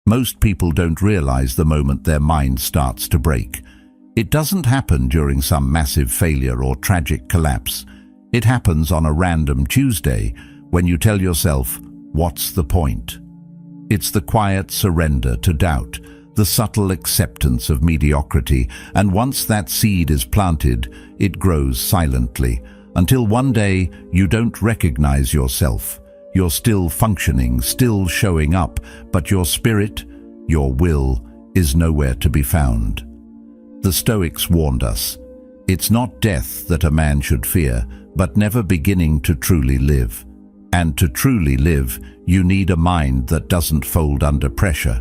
Most people don't realize the moment their mind starts to break. It doesn't happen during some massive failure or tragic collapse. It happens on a random Tuesday when you tell yourself, "What's the point?" It's the quiet surrender to doubt, the subtle acceptance of mediocrity, and once that seed is planted, it grows silently, until one day you don't recognize yourself. You're still functioning, still showing up, but your spirit, your will, is nowhere to be found. The Stoics warned us, it's not death that a man should fear, but never beginning to truly live. And to truly live, you need a mind that doesn't fold under pressure.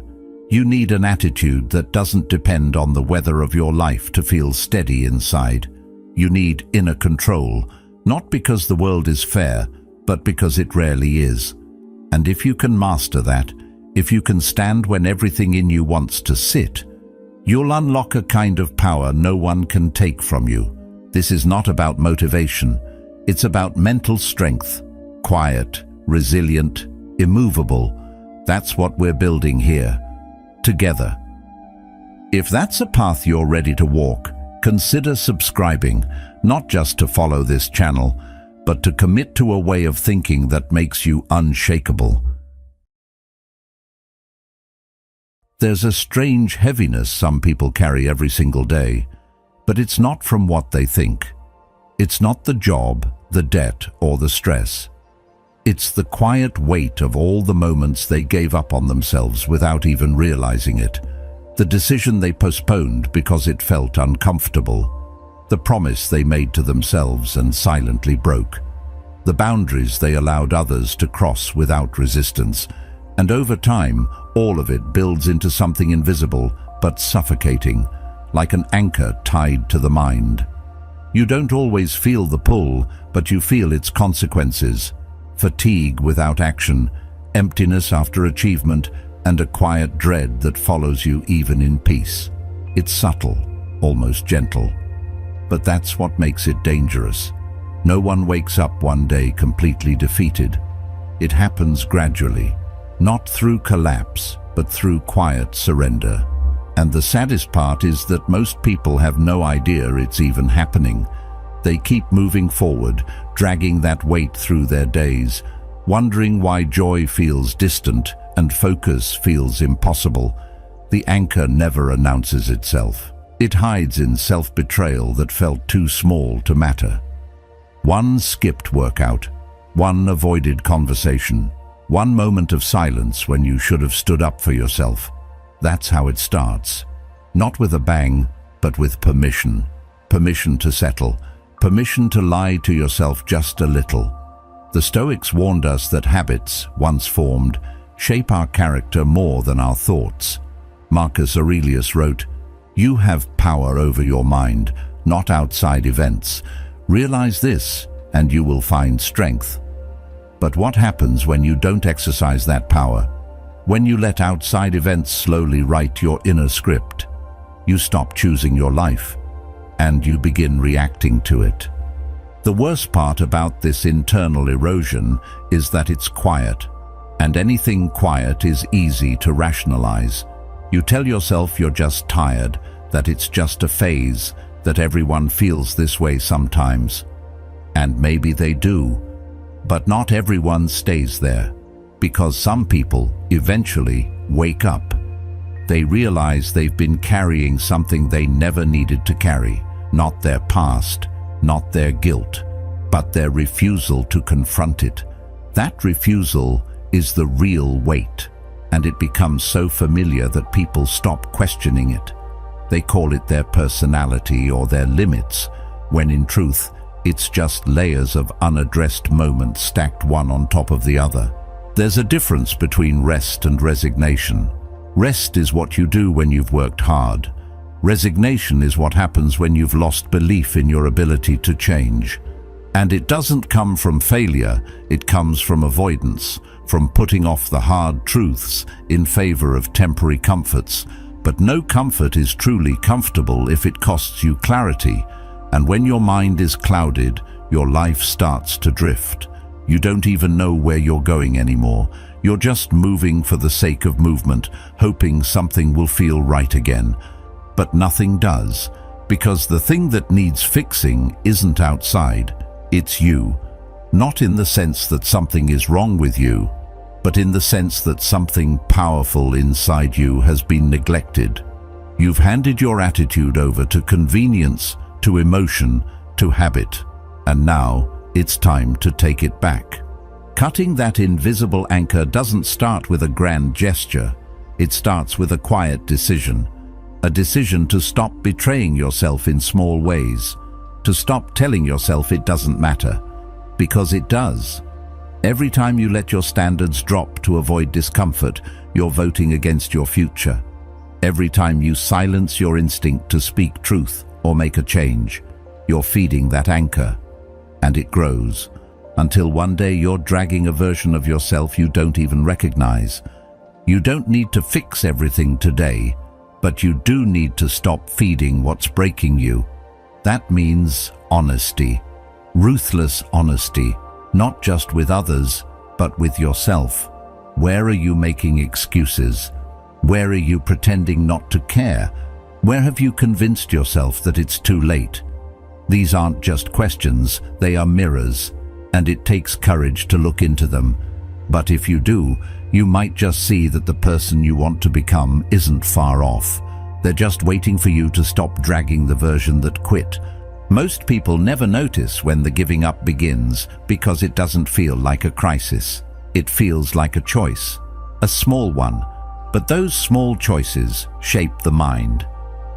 You need an attitude that doesn't depend on the weather of your life to feel steady inside. You need inner control, not because the world is fair, but because it rarely is. And if you can master that, if you can stand when everything in you wants to sit, you'll unlock a kind of power no one can take from you. This is not about motivation. It's about mental strength, quiet, resilient, immovable. That's what we're building here, together. If that's a path you're ready to walk, consider subscribing, not just to follow this channel, but to commit to a way of thinking that makes you unshakable. There's a strange heaviness some people carry every single day, but it's not from what they think. It's not the job, the debt, or the stress. It's the quiet weight of all the moments they gave up on themselves without even realizing it. The decision they postponed because it felt uncomfortable. The promise they made to themselves and silently broke. The boundaries they allowed others to cross without resistance. And over time, all of it builds into something invisible but suffocating, like an anchor tied to the mind. You don't always feel the pull, but you feel its consequences. Fatigue without action, emptiness after achievement, and a quiet dread that follows you even in peace. It's subtle, almost gentle. But that's what makes it dangerous. No one wakes up one day completely defeated. It happens gradually, not through collapse, but through quiet surrender. And the saddest part is that most people have no idea it's even happening. They keep moving forward, dragging that weight through their days, wondering why joy feels distant and focus feels impossible. The anchor never announces itself. It hides in self-betrayal that felt too small to matter. One skipped workout, one avoided conversation, one moment of silence when you should have stood up for yourself. That's how it starts. Not with a bang, but with permission. Permission to settle. Permission to lie to yourself just a little. The Stoics warned us that habits, once formed, shape our character more than our thoughts. Marcus Aurelius wrote, "You have power over your mind, not outside events. Realize this, and you will find strength." But what happens when you don't exercise that power? When you let outside events slowly write your inner script? You stop choosing your life, and you begin reacting to it. The worst part about this internal erosion is that it's quiet, and anything quiet is easy to rationalize. You tell yourself you're just tired, that it's just a phase, that everyone feels this way sometimes. And maybe they do, but not everyone stays there, because some people eventually wake up. They realize they've been carrying something they never needed to carry, not their past, not their guilt, but their refusal to confront it. That refusal is the real weight, and it becomes so familiar that people stop questioning it. They call it their personality or their limits, when in truth, it's just layers of unaddressed moments stacked one on top of the other. There's a difference between rest and resignation. Rest is what you do when you've worked hard. Resignation is what happens when you've lost belief in your ability to change. And it doesn't come from failure, it comes from avoidance, from putting off the hard truths in favor of temporary comforts. But no comfort is truly comfortable if it costs you clarity. And when your mind is clouded, your life starts to drift. You don't even know where you're going anymore. You're just moving for the sake of movement, hoping something will feel right again. But nothing does, because the thing that needs fixing isn't outside, it's you. Not in the sense that something is wrong with you, but in the sense that something powerful inside you has been neglected. You've handed your attitude over to convenience, to emotion, to habit, and now it's time to take it back. Cutting that invisible anchor doesn't start with a grand gesture. It starts with a quiet decision. A decision to stop betraying yourself in small ways, to stop telling yourself it doesn't matter, because it does. Every time you let your standards drop to avoid discomfort, you're voting against your future. Every time you silence your instinct to speak truth or make a change, you're feeding that anchor, and it grows, until one day you're dragging a version of yourself you don't even recognize. You don't need to fix everything today, but you do need to stop feeding what's breaking you. That means honesty, ruthless honesty, not just with others, but with yourself. Where are you making excuses? Where are you pretending not to care? Where have you convinced yourself that it's too late? These aren't just questions, they are mirrors, and it takes courage to look into them. But if you do, you might just see that the person you want to become isn't far off. They're just waiting for you to stop dragging the version that quit. Most people never notice when the giving up begins because it doesn't feel like a crisis. It feels like a choice, a small one. But those small choices shape the mind.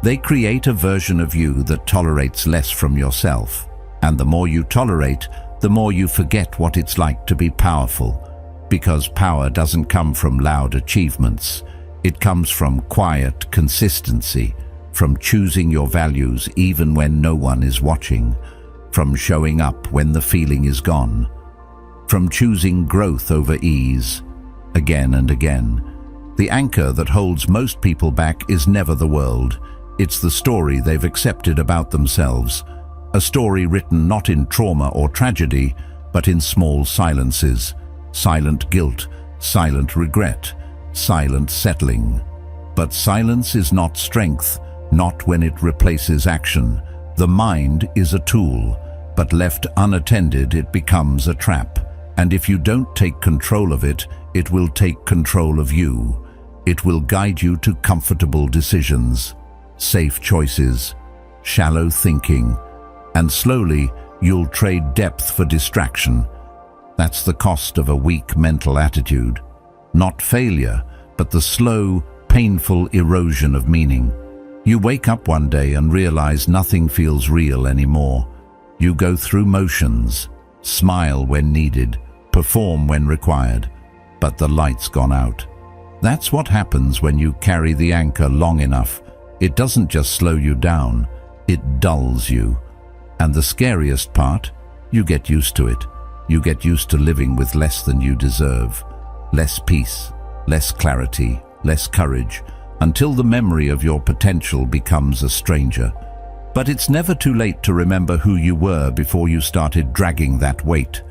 They create a version of you that tolerates less from yourself. And the more you tolerate, the more you forget what it's like to be powerful. Because power doesn't come from loud achievements. It comes from quiet consistency, from choosing your values even when no one is watching, from showing up when the feeling is gone, from choosing growth over ease, again and again. The anchor that holds most people back is never the world. It's the story they've accepted about themselves. A story written not in trauma or tragedy, but in small silences. Silent guilt, silent regret, silent settling. But silence is not strength, not when it replaces action. The mind is a tool, but left unattended it becomes a trap. And if you don't take control of it, it will take control of you. It will guide you to comfortable decisions, safe choices, shallow thinking, and slowly you'll trade depth for distraction. That's the cost of a weak mental attitude. Not failure, but the slow, painful erosion of meaning. You wake up one day and realize nothing feels real anymore. You go through motions, smile when needed, perform when required, but the light's gone out. That's what happens when you carry the anchor long enough. It doesn't just slow you down, it dulls you. And the scariest part, you get used to it. You get used to living with less than you deserve. Less peace, less clarity, less courage, until the memory of your potential becomes a stranger. But it's never too late to remember who you were before you started dragging that weight.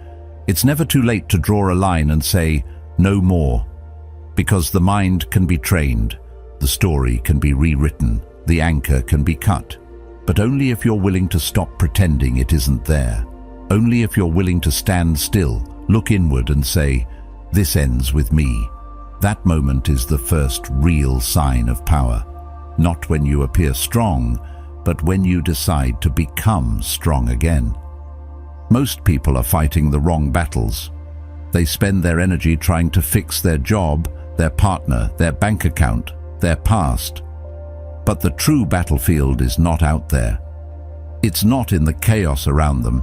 It's never too late to draw a line and say, no more. Because the mind can be trained, the story can be rewritten, the anchor can be cut. But only if you're willing to stop pretending it isn't there. Only if you're willing to stand still, look inward and say, this ends with me. That moment is the first real sign of power. Not when you appear strong, but when you decide to become strong again. Most people are fighting the wrong battles. They spend their energy trying to fix their job, their partner, their bank account, their past. But the true battlefield is not out there. It's not in the chaos around them.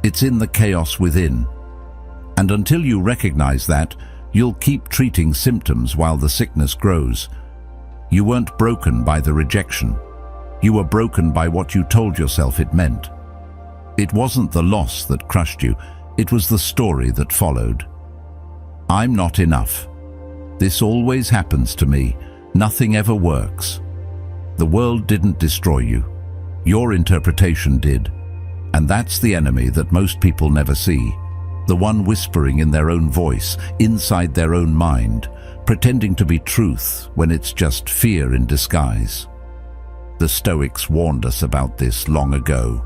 It's in the chaos within. And until you recognize that, you'll keep treating symptoms while the sickness grows. You weren't broken by the rejection. You were broken by what you told yourself it meant. It wasn't the loss that crushed you. It was the story that followed. I'm not enough. This always happens to me. Nothing ever works. The world didn't destroy you. Your interpretation did. And that's the enemy that most people never see. the one whispering in their own voice, inside their own mind, pretending to be truth when it's just fear in disguise. The Stoics warned us about this long ago.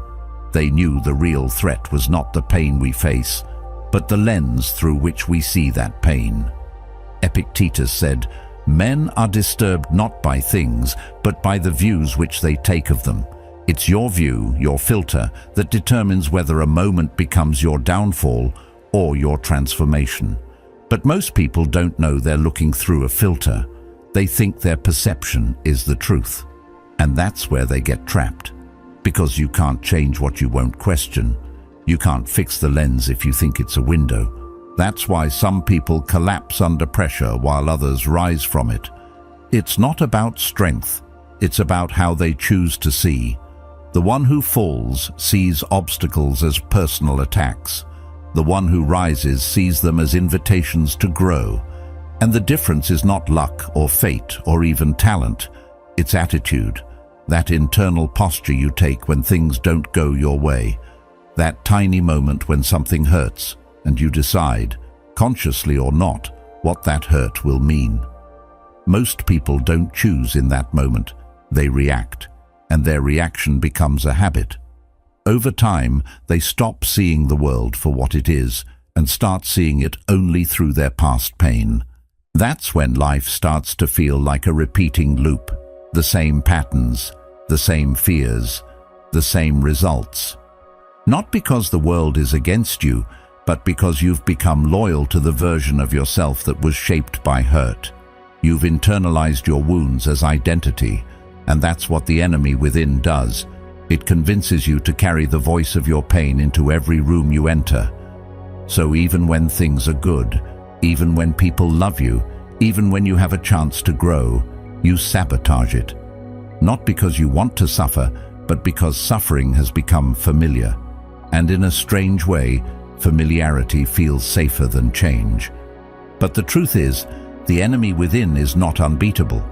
They knew the real threat was not the pain we face, but the lens through which we see that pain. Epictetus said, "Men are disturbed not by things, but by the views which they take of them." It's your view, your filter, that determines whether a moment becomes your downfall or your transformation. But most people don't know they're looking through a filter. They think their perception is the truth. And that's where they get trapped. Because you can't change what you won't question. You can't fix the lens if you think it's a window. That's why some people collapse under pressure while others rise from it. It's not about strength. It's about how they choose to see. The one who falls sees obstacles as personal attacks. The one who rises sees them as invitations to grow. And the difference is not luck or fate or even talent. It's attitude. That internal posture you take when things don't go your way. That tiny moment when something hurts and you decide, consciously or not, what that hurt will mean. Most people don't choose in that moment. They react, and their reaction becomes a habit. Over time, they stop seeing the world for what it is and start seeing it only through their past pain. That's when life starts to feel like a repeating loop. The same patterns, the same fears, the same results. Not because the world is against you, but because you've become loyal to the version of yourself that was shaped by hurt. You've internalized your wounds as identity, and that's what the enemy within does. It convinces you to carry the voice of your pain into every room you enter. So even when things are good, even when people love you, even when you have a chance to grow, you sabotage it. Not because you want to suffer, but because suffering has become familiar. And in a strange way, familiarity feels safer than change. But the truth is, the enemy within is not unbeatable.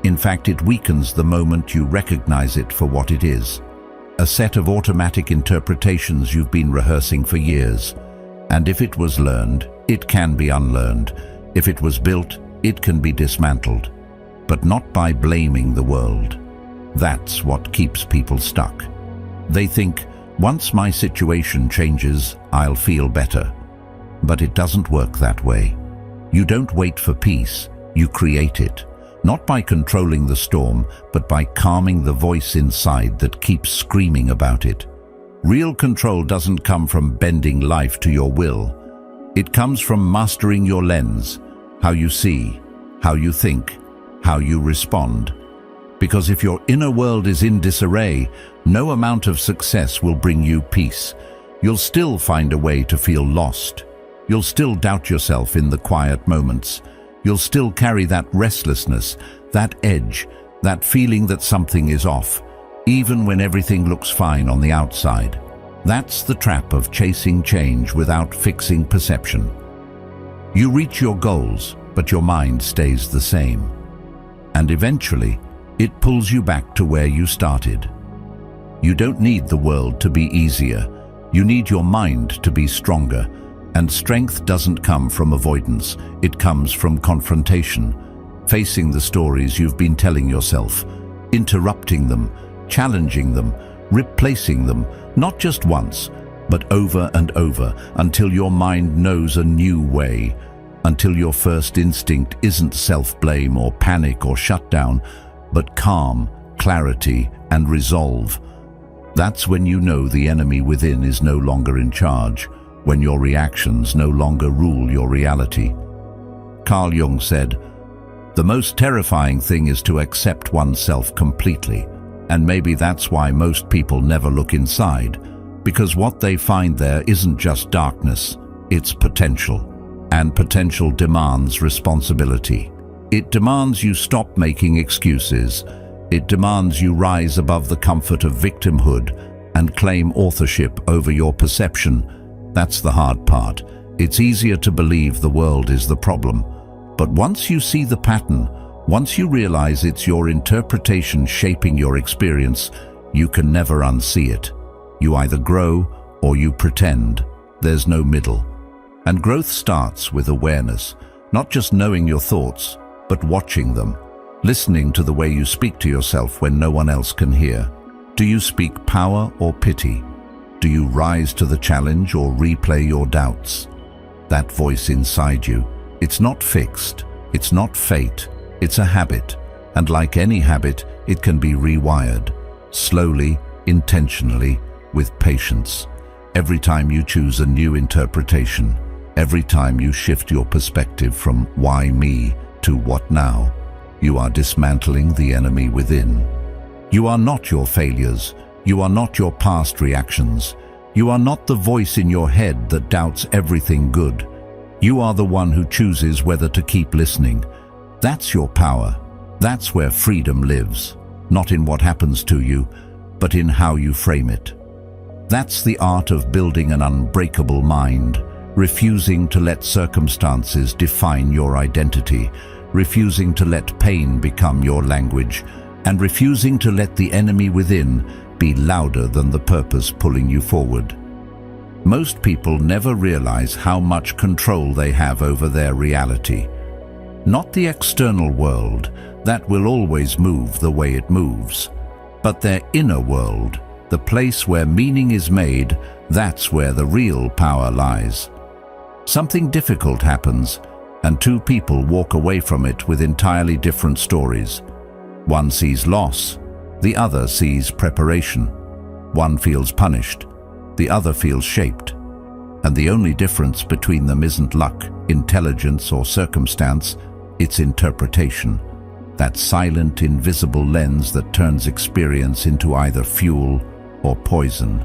In fact, it weakens the moment you recognize it for what it is. A set of automatic interpretations you've been rehearsing for years. And if it was learned, it can be unlearned. If it was built, it can be dismantled. But not by blaming the world. That's what keeps people stuck. They think, once my situation changes, I'll feel better. But it doesn't work that way. You don't wait for peace, you create it. Not by controlling the storm, but by calming the voice inside that keeps screaming about it. Real control doesn't come from bending life to your will. It comes from mastering your lens, how you see, how you think, how you respond. Because if your inner world is in disarray, no amount of success will bring you peace. You'll still find a way to feel lost. You'll still doubt yourself in the quiet moments. You'll still carry that restlessness, that edge, that feeling that something is off, even when everything looks fine on the outside. That's the trap of chasing change without fixing perception. You reach your goals, but your mind stays the same. And eventually, it pulls you back to where you started. You don't need the world to be easier. You need your mind to be stronger. And strength doesn't come from avoidance, it comes from confrontation, facing the stories you've been telling yourself, interrupting them, challenging them, replacing them, not just once, but over and over, until your mind knows a new way, until your first instinct isn't self-blame or panic or shutdown, but calm, clarity, and resolve. That's when you know the enemy within is no longer in charge, when your reactions no longer rule your reality. Carl Jung said, "The most terrifying thing is to accept oneself completely." And maybe that's why most people never look inside, because what they find there isn't just darkness, it's potential. And potential demands responsibility. It demands you stop making excuses. It demands you rise above the comfort of victimhood and claim authorship over your perception. That's the hard part. It's easier to believe the world is the problem. But once you see the pattern, once you realize it's your interpretation shaping your experience, you can never unsee it. You either grow or you pretend. There's no middle. And growth starts with awareness, not just knowing your thoughts, but watching them, listening to the way you speak to yourself when no one else can hear. Do you speak power or pity? Do you rise to the challenge or replay your doubts? That voice inside you, it's not fixed, it's not fate, it's a habit. And like any habit, it can be rewired, slowly, intentionally, with patience. Every time you choose a new interpretation, every time you shift your perspective from why me to what now, you are dismantling the enemy within. You are not your failures. You are not your past reactions. You are not the voice in your head that doubts everything good. You are the one who chooses whether to keep listening. That's your power. That's where freedom lives, not in what happens to you, but in how you frame it. That's the art of building an unbreakable mind, refusing to let circumstances define your identity, refusing to let pain become your language, and refusing to let the enemy within be louder than the purpose pulling you forward. Most people never realize how much control they have over their reality. Not the external world, that will always move the way it moves, but their inner world, the place where meaning is made, that's where the real power lies. Something difficult happens, and two people walk away from it with entirely different stories. One sees loss, the other sees preparation. One feels punished, the other feels shaped. And the only difference between them isn't luck, intelligence, or circumstance, it's interpretation. That silent, invisible lens that turns experience into either fuel or poison.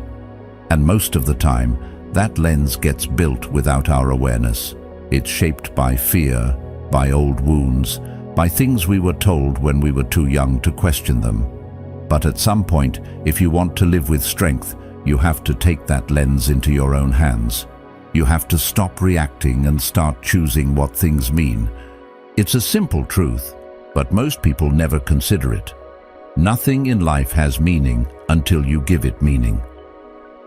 And most of the time, that lens gets built without our awareness. It's shaped by fear, by old wounds, by things we were told when we were too young to question them. But at some point, if you want to live with strength, you have to take that lens into your own hands. You have to stop reacting and start choosing what things mean. It's a simple truth, but most people never consider it. Nothing in life has meaning until you give it meaning.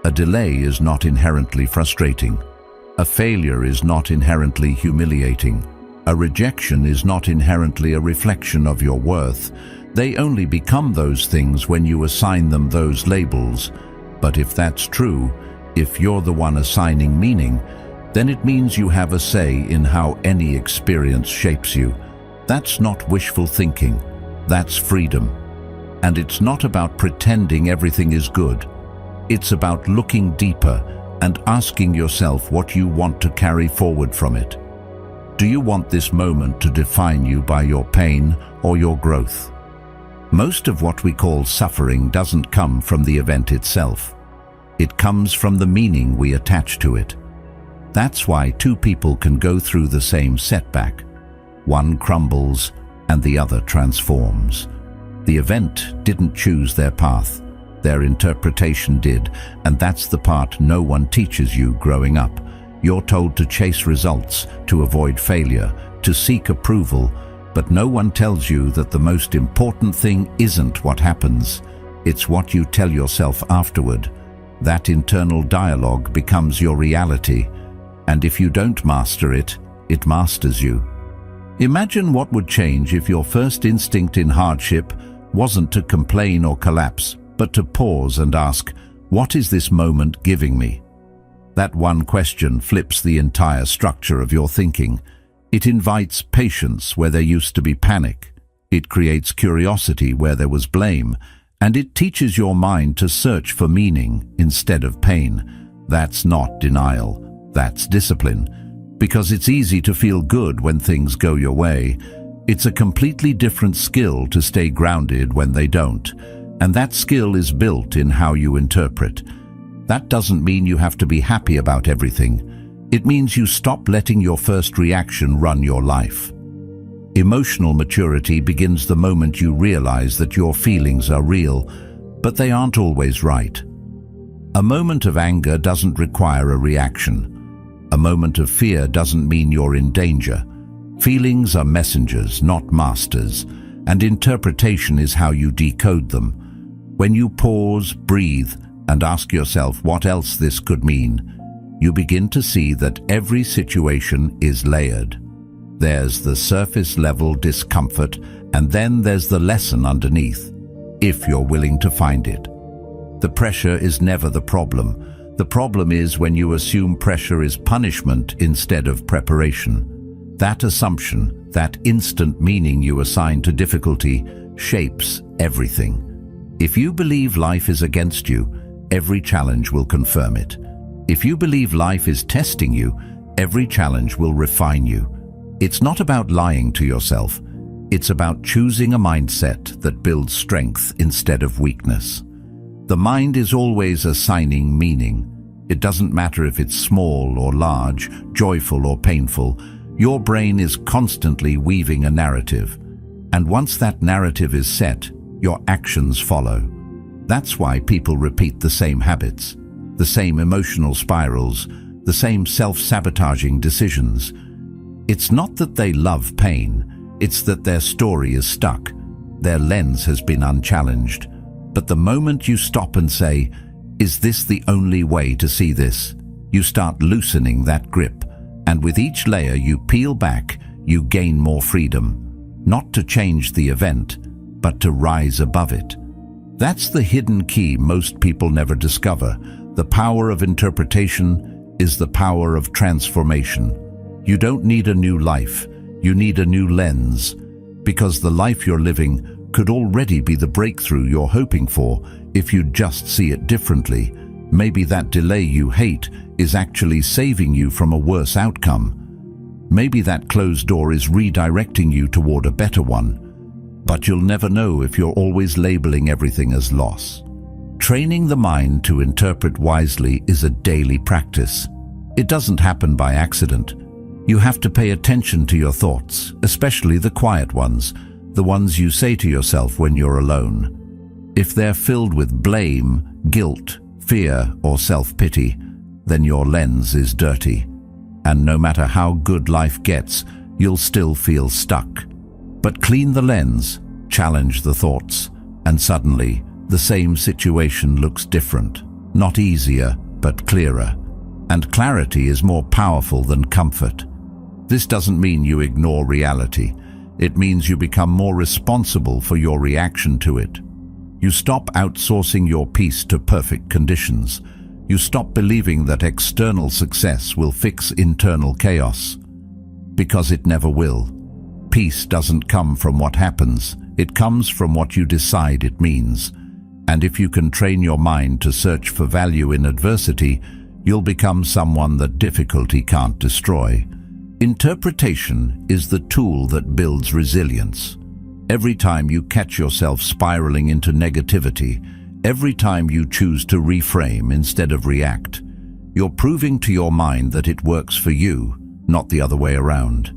A delay is not inherently frustrating. A failure is not inherently humiliating. A rejection is not inherently a reflection of your worth. They only become those things when you assign them those labels. But if that's true, if you're the one assigning meaning, then it means you have a say in how any experience shapes you. That's not wishful thinking. That's freedom. And it's not about pretending everything is good. It's about looking deeper and asking yourself what you want to carry forward from it. Do you want this moment to define you by your pain or your growth? Most of what we call suffering doesn't come from the event itself. It comes from the meaning we attach to it. That's why two people can go through the same setback. One crumbles and the other transforms. The event didn't choose their path. Their interpretation did, and that's the part no one teaches you growing up. You're told to chase results, to avoid failure, to seek approval, but no one tells you that the most important thing isn't what happens. It's what you tell yourself afterward. That internal dialogue becomes your reality, and if you don't master it, it masters you. Imagine what would change if your first instinct in hardship wasn't to complain or collapse, but to pause and ask, what is this moment giving me? That one question flips the entire structure of your thinking. It invites patience where there used to be panic. It creates curiosity where there was blame, and it teaches your mind to search for meaning instead of pain. That's not denial, that's discipline. Because it's easy to feel good when things go your way. It's a completely different skill to stay grounded when they don't. And that skill is built in how you interpret. That doesn't mean you have to be happy about everything. It means you stop letting your first reaction run your life. Emotional maturity begins the moment you realize that your feelings are real, but they aren't always right. A moment of anger doesn't require a reaction. A moment of fear doesn't mean you're in danger. Feelings are messengers, not masters, and interpretation is how you decode them. When you pause, breathe, and ask yourself what else this could mean, you begin to see that every situation is layered. There's the surface-level discomfort, and then there's the lesson underneath, if you're willing to find it. The pressure is never the problem. The problem is when you assume pressure is punishment instead of preparation. That assumption, that instant meaning you assign to difficulty, shapes everything. If you believe life is against you, every challenge will confirm it. If you believe life is testing you, every challenge will refine you. It's not about lying to yourself. It's about choosing a mindset that builds strength instead of weakness. The mind is always assigning meaning. It doesn't matter if it's small or large, joyful or painful. Your brain is constantly weaving a narrative. And once that narrative is set, your actions follow. That's why people repeat the same habits, the same emotional spirals, the same self-sabotaging decisions. It's not that they love pain, it's that their story is stuck. Their lens has been unchallenged. But the moment you stop and say, "Is this the only way to see this?" you start loosening that grip. And with each layer you peel back, you gain more freedom. Not to change the event, but to rise above it. That's the hidden key most people never discover. The power of interpretation is the power of transformation. You don't need a new life, you need a new lens. Because the life you're living could already be the breakthrough you're hoping for if you just see it differently. Maybe that delay you hate is actually saving you from a worse outcome. Maybe that closed door is redirecting you toward a better one. But you'll never know if you're always labeling everything as loss. Training the mind to interpret wisely is a daily practice. It doesn't happen by accident. You have to pay attention to your thoughts, especially the quiet ones, the ones you say to yourself when you're alone. If they're filled with blame, guilt, fear, or self-pity, then your lens is dirty. And no matter how good life gets, you'll still feel stuck. But clean the lens, challenge the thoughts, and suddenly the same situation looks different. Not easier, but clearer. And clarity is more powerful than comfort. This doesn't mean you ignore reality. It means you become more responsible for your reaction to it. You stop outsourcing your peace to perfect conditions. You stop believing that external success will fix internal chaos. Because it never will. Peace doesn't come from what happens. It comes from what you decide it means. And if you can train your mind to search for value in adversity, you'll become someone that difficulty can't destroy. Interpretation is the tool that builds resilience. Every time you catch yourself spiraling into negativity, every time you choose to reframe instead of react, you're proving to your mind that it works for you, not the other way around.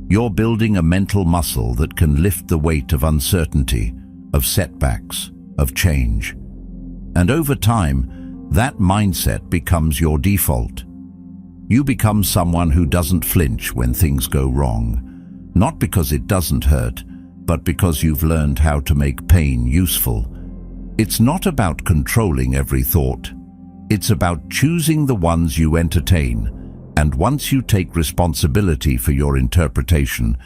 You're building a mental muscle that can lift the weight of uncertainty, of setbacks, of change. And over time, that mindset becomes your default. You become someone who doesn't flinch when things go wrong, not because it doesn't hurt, but because you've learned how to make pain useful. It's not about controlling every thought. It's about choosing the ones you entertain. And once you take responsibility for your interpretation,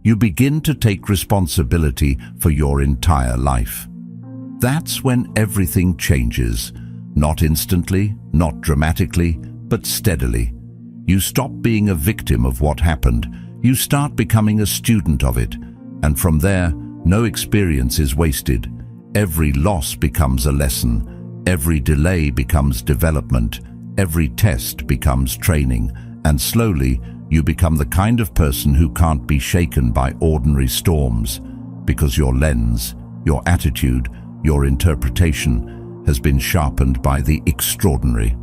you begin to take responsibility for your entire life. That's when everything changes. Not instantly, not dramatically, but steadily. You stop being a victim of what happened. You start becoming a student of it. And from there, no experience is wasted. Every loss becomes a lesson. Every delay becomes development. Every test becomes training. And slowly, you become the kind of person who can't be shaken by ordinary storms, because your lens, your attitude, your interpretation has been sharpened by the extraordinary.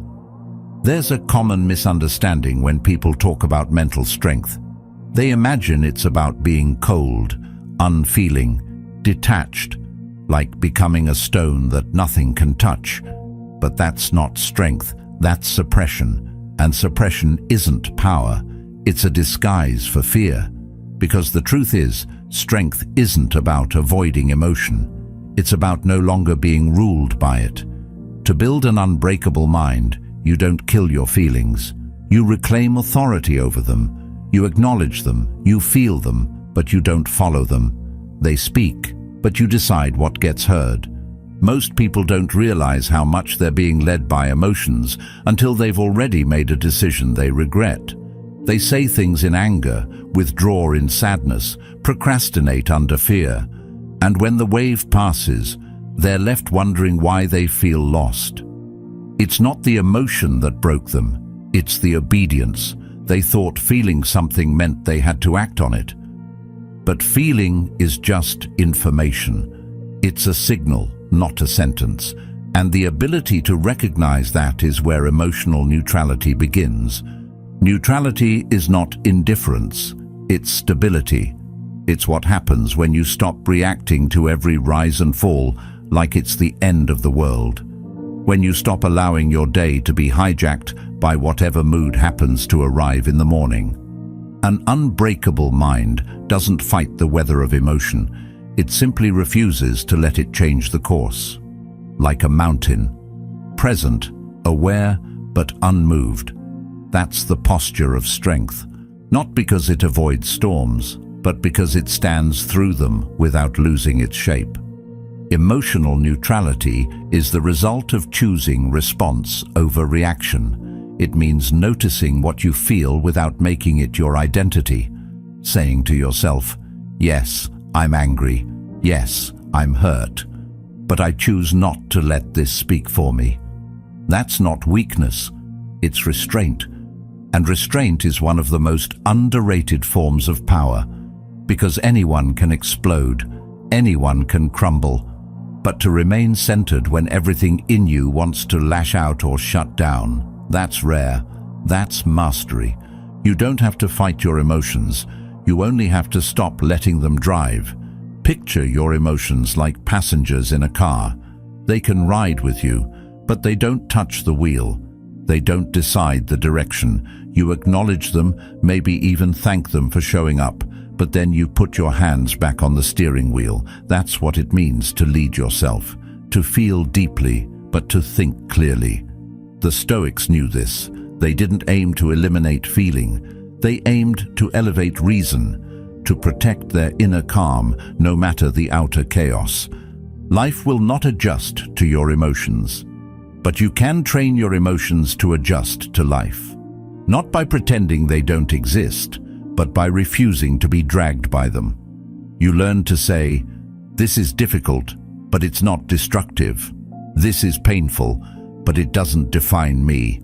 There's a common misunderstanding when people talk about mental strength. They imagine it's about being cold, unfeeling, detached, like becoming a stone that nothing can touch. But that's not strength, that's suppression. And suppression isn't power, it's a disguise for fear. Because the truth is, strength isn't about avoiding emotion. It's about no longer being ruled by it. To build an unbreakable mind, you don't kill your feelings. You reclaim authority over them. You acknowledge them, you feel them, but you don't follow them. They speak, but you decide what gets heard. Most people don't realize how much they're being led by emotions until they've already made a decision they regret. They say things in anger, withdraw in sadness, procrastinate under fear, and when the wave passes, they're left wondering why they feel lost. It's not the emotion that broke them, it's the obedience. They thought feeling something meant they had to act on it. But feeling is just information. It's a signal, not a sentence. And the ability to recognize that is where emotional neutrality begins. Neutrality is not indifference, it's stability. It's what happens when you stop reacting to every rise and fall like it's the end of the world. When you stop allowing your day to be hijacked by whatever mood happens to arrive in the morning. An unbreakable mind doesn't fight the weather of emotion. It simply refuses to let it change the course. Like a mountain, present, aware, but unmoved. That's the posture of strength, not because it avoids storms, but because it stands through them without losing its shape. Emotional neutrality is the result of choosing response over reaction. It means noticing what you feel without making it your identity. Saying to yourself, yes, I'm angry. Yes, I'm hurt. But I choose not to let this speak for me. That's not weakness. It's restraint. And restraint is one of the most underrated forms of power, because anyone can explode, anyone can crumble. But to remain centered when everything in you wants to lash out or shut down, that's rare. That's mastery. You don't have to fight your emotions. You only have to stop letting them drive. Picture your emotions like passengers in a car. They can ride with you, but they don't touch the wheel. They don't decide the direction. You acknowledge them, maybe even thank them for showing up, but then you put your hands back on the steering wheel. That's what it means to lead yourself, to feel deeply, but to think clearly. The Stoics knew this. They didn't aim to eliminate feeling. They aimed to elevate reason, to protect their inner calm, no matter the outer chaos. Life will not adjust to your emotions, but you can train your emotions to adjust to life. Not by pretending they don't exist, but by refusing to be dragged by them. You learn to say, this is difficult, but it's not destructive. This is painful, but it doesn't define me.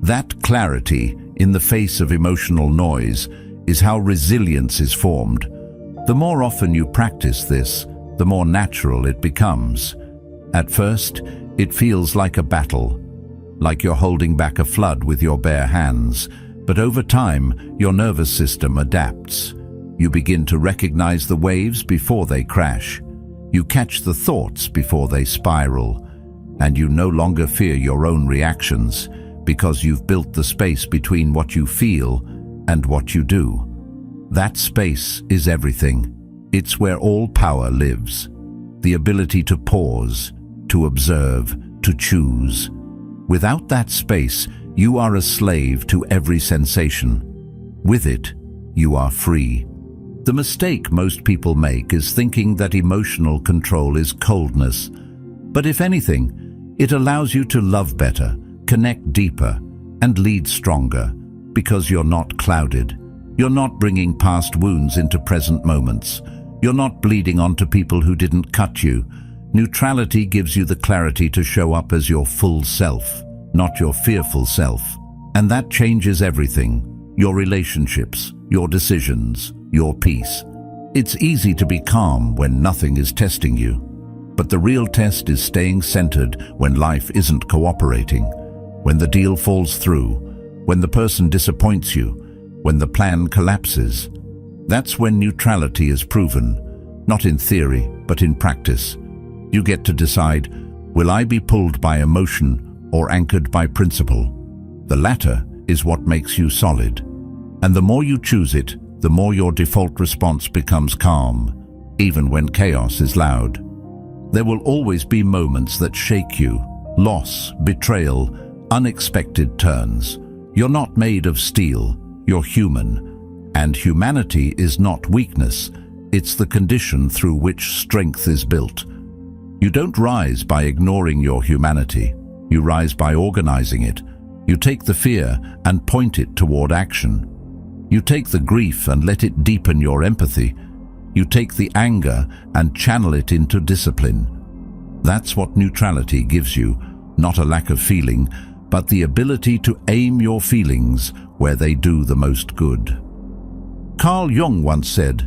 That clarity in the face of emotional noise is how resilience is formed. The more often you practice this, the more natural it becomes. At first, it feels like a battle, like you're holding back a flood with your bare hands. But over time, your nervous system adapts. You begin to recognize the waves before they crash. You catch the thoughts before they spiral. And you no longer fear your own reactions because you've built the space between what you feel and what you do. That space is everything. It's where all power lives. The ability to pause, to observe, to choose. Without that space, you are a slave to every sensation. With it, you are free. The mistake most people make is thinking that emotional control is coldness. But if anything, it allows you to love better, connect deeper, and lead stronger, because you're not clouded. You're not bringing past wounds into present moments. You're not bleeding onto people who didn't cut you. Neutrality gives you the clarity to show up as your full self, not your fearful self. And that changes everything. Your relationships, your decisions, your peace. It's easy to be calm when nothing is testing you. But the real test is staying centered when life isn't cooperating, when the deal falls through, when the person disappoints you, when the plan collapses. That's when neutrality is proven, not in theory, but in practice. You get to decide, will I be pulled by emotion or anchored by principle? The latter is what makes you solid. And the more you choose it, the more your default response becomes calm, even when chaos is loud. There will always be moments that shake you, loss, betrayal, unexpected turns. You're not made of steel, you're human. And humanity is not weakness, it's the condition through which strength is built. You don't rise by ignoring your humanity, you rise by organizing it. You take the fear and point it toward action. You take the grief and let it deepen your empathy. You take the anger and channel it into discipline. That's what neutrality gives you, not a lack of feeling, but the ability to aim your feelings where they do the most good. Carl Jung once said,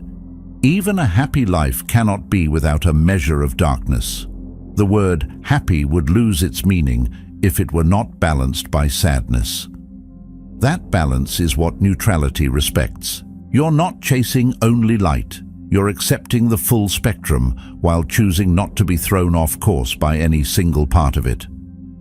"Even a happy life cannot be without a measure of darkness." The word happy would lose its meaning if it were not balanced by sadness. That balance is what neutrality respects. You're not chasing only light. You're accepting the full spectrum while choosing not to be thrown off course by any single part of it.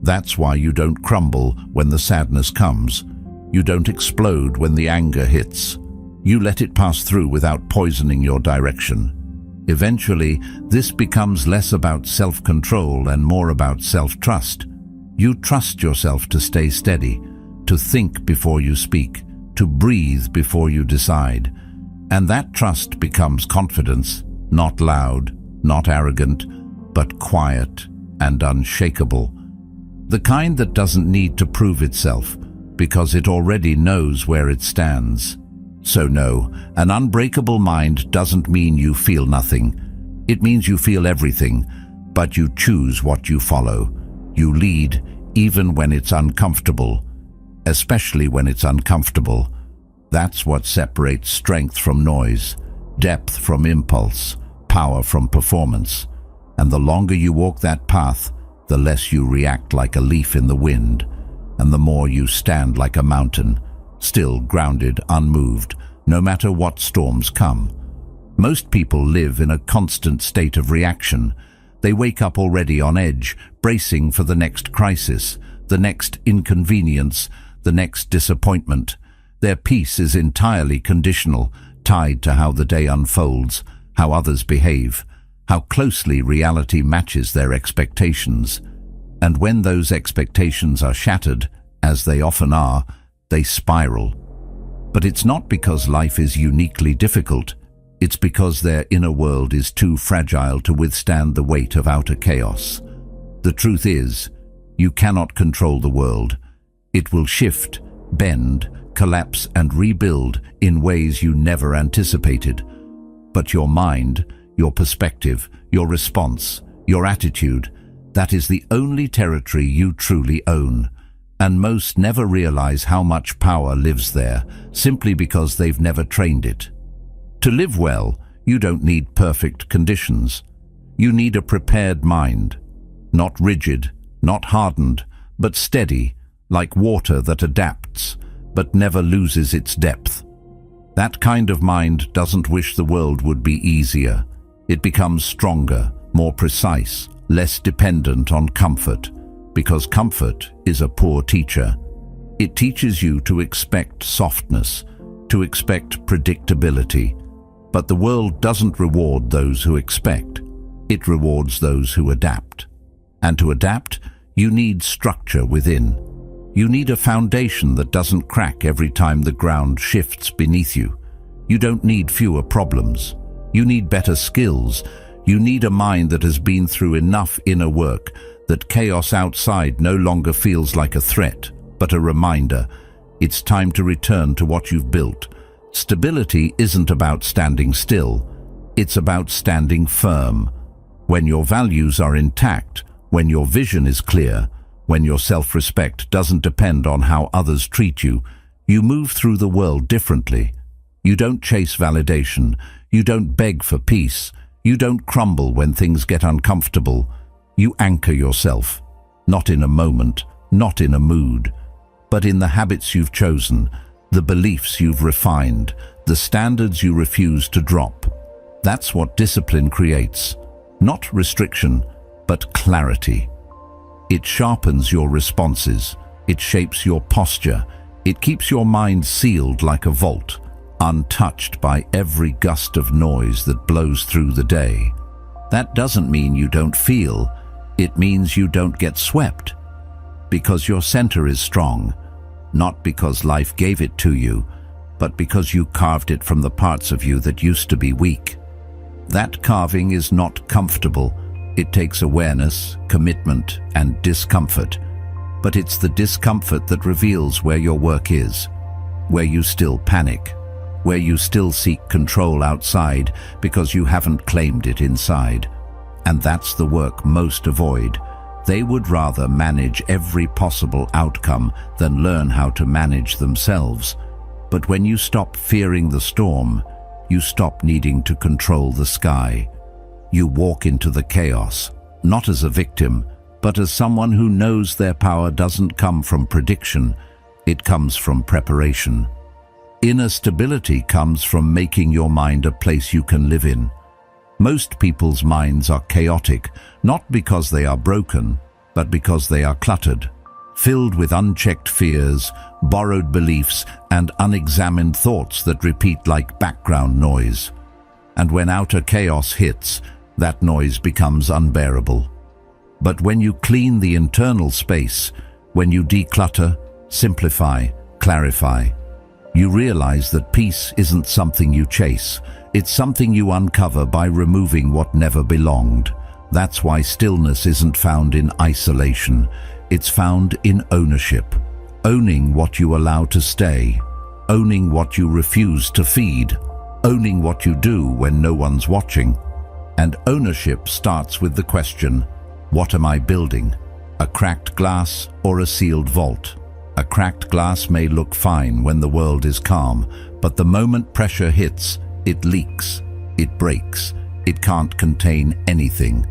That's why you don't crumble when the sadness comes. You don't explode when the anger hits. You let it pass through without poisoning your direction. Eventually, this becomes less about self-control and more about self-trust. You trust yourself to stay steady, to think before you speak, to breathe before you decide. And that trust becomes confidence, not loud, not arrogant, but quiet and unshakable. The kind that doesn't need to prove itself, because it already knows where it stands. So no, an unbreakable mind doesn't mean you feel nothing. It means you feel everything, but you choose what you follow. You lead even when it's uncomfortable, especially when it's uncomfortable. That's what separates strength from noise, depth from impulse, power from performance. And the longer you walk that path, the less you react like a leaf in the wind, and the more you stand like a mountain, still grounded, unmoved, no matter what storms come. Most people live in a constant state of reaction. They wake up already on edge, bracing for the next crisis, the next inconvenience, the next disappointment. Their peace is entirely conditional, tied to how the day unfolds, how others behave, how closely reality matches their expectations. And when those expectations are shattered, as they often are, they spiral. But it's not because life is uniquely difficult. It's because their inner world is too fragile to withstand the weight of outer chaos. The truth is, you cannot control the world. It will shift, bend, collapse and rebuild in ways you never anticipated. But your mind, your perspective, your response, your attitude, that is the only territory you truly own. And most never realize how much power lives there, simply because they've never trained it. To live well, you don't need perfect conditions. You need a prepared mind. Not rigid, not hardened, but steady, like water that adapts, but never loses its depth. That kind of mind doesn't wish the world would be easier. It becomes stronger, more precise, less dependent on comfort, because comfort is a poor teacher. It teaches you to expect softness, to expect predictability. But the world doesn't reward those who expect. It rewards those who adapt. And to adapt, you need structure within. You need a foundation that doesn't crack every time the ground shifts beneath you. You don't need fewer problems. You need better skills. You need a mind that has been through enough inner work that chaos outside no longer feels like a threat, but a reminder. It's time to return to what you've built. Stability isn't about standing still. It's about standing firm. When your values are intact, when your vision is clear, when your self-respect doesn't depend on how others treat you, you move through the world differently. You don't chase validation. You don't beg for peace. You don't crumble when things get uncomfortable. You anchor yourself, not in a moment, not in a mood, but in the habits you've chosen, the beliefs you've refined, the standards you refuse to drop. That's what discipline creates. Not restriction, but clarity. It sharpens your responses. It shapes your posture. It keeps your mind sealed like a vault, untouched by every gust of noise that blows through the day. That doesn't mean you don't feel. It means you don't get swept. because your center is strong, not because life gave it to you, but because you carved it from the parts of you that used to be weak. That carving is not comfortable. It takes awareness, commitment, and discomfort. But it's the discomfort that reveals where your work is, where you still panic, where you still seek control outside because you haven't claimed it inside. And that's the work most avoid. They would rather manage every possible outcome than learn how to manage themselves. But when you stop fearing the storm, you stop needing to control the sky. You walk into the chaos, not as a victim, but as someone who knows their power doesn't come from prediction, it comes from preparation. Inner stability comes from making your mind a place you can live in. Most people's minds are chaotic, not because they are broken, but because they are cluttered, filled with unchecked fears, borrowed beliefs, and unexamined thoughts that repeat like background noise. And when outer chaos hits, that noise becomes unbearable. But when you clean the internal space, when you declutter, simplify, clarify, you realize that peace isn't something you chase. It's something you uncover by removing what never belonged. That's why stillness isn't found in isolation. It's found in ownership. Owning what you allow to stay. Owning what you refuse to feed. Owning what you do when no one's watching. And ownership starts with the question, what am I building? A cracked glass or a sealed vault? A cracked glass may look fine when the world is calm, but the moment pressure hits, it leaks, it breaks, it can't contain anything.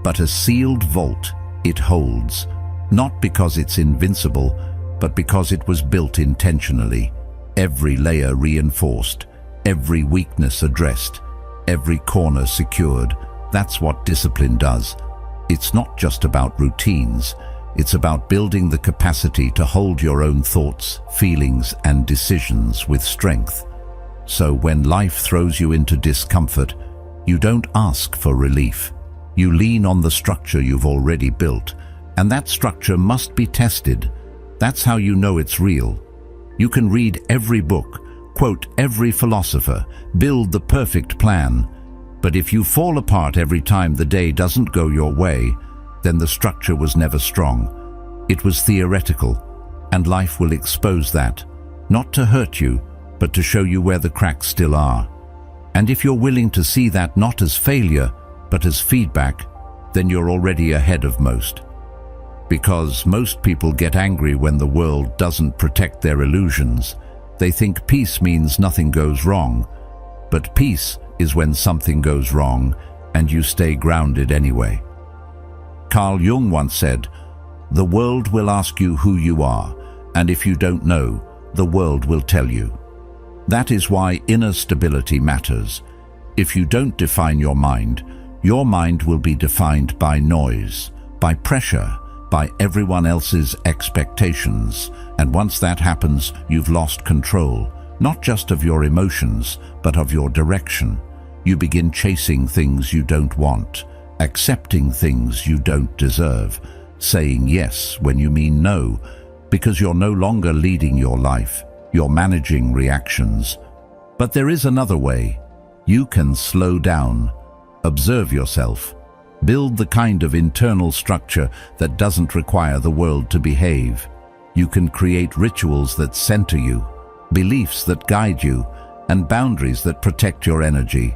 But a sealed vault, it holds, not because it's invincible, but because it was built intentionally, every layer reinforced, every weakness addressed, every corner secured. That's what discipline does. It's not just about routines. It's about building the capacity to hold your own thoughts, feelings, and decisions with strength. So when life throws you into discomfort, you don't ask for relief. You lean on the structure you've already built, and that structure must be tested. That's how you know it's real. You can read every book, quote every philosopher, build the perfect plan, but if you fall apart every time the day doesn't go your way, then the structure was never strong. It was theoretical, and life will expose that, not to hurt you, but to show you where the cracks still are. And if you're willing to see that not as failure, but as feedback, then you're already ahead of most. Because most people get angry when the world doesn't protect their illusions. They think peace means nothing goes wrong, but peace is when something goes wrong and you stay grounded anyway. Carl Jung once said, "The world will ask you who you are, and if you don't know, the world will tell you." That is why inner stability matters. If you don't define your mind will be defined by noise, by pressure, by everyone else's expectations. And once that happens, you've lost control, not just of your emotions, but of your direction. You begin chasing things you don't want, accepting things you don't deserve, saying yes when you mean no, because you're no longer leading your life, you're managing reactions. But there is another way. You can slow down, observe yourself, build the kind of internal structure that doesn't require the world to behave. You can create rituals that center you, beliefs that guide you, and boundaries that protect your energy.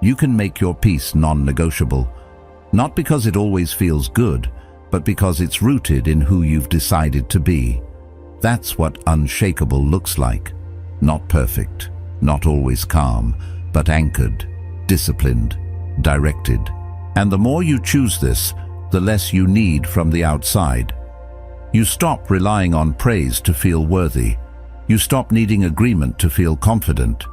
You can make your peace non-negotiable, not because it always feels good, but because it's rooted in who you've decided to be. That's what unshakable looks like. Not perfect, not always calm, but anchored, disciplined, directed. And the more you choose this, the less you need from the outside. You stop relying on praise to feel worthy. You stop needing agreement to feel confident.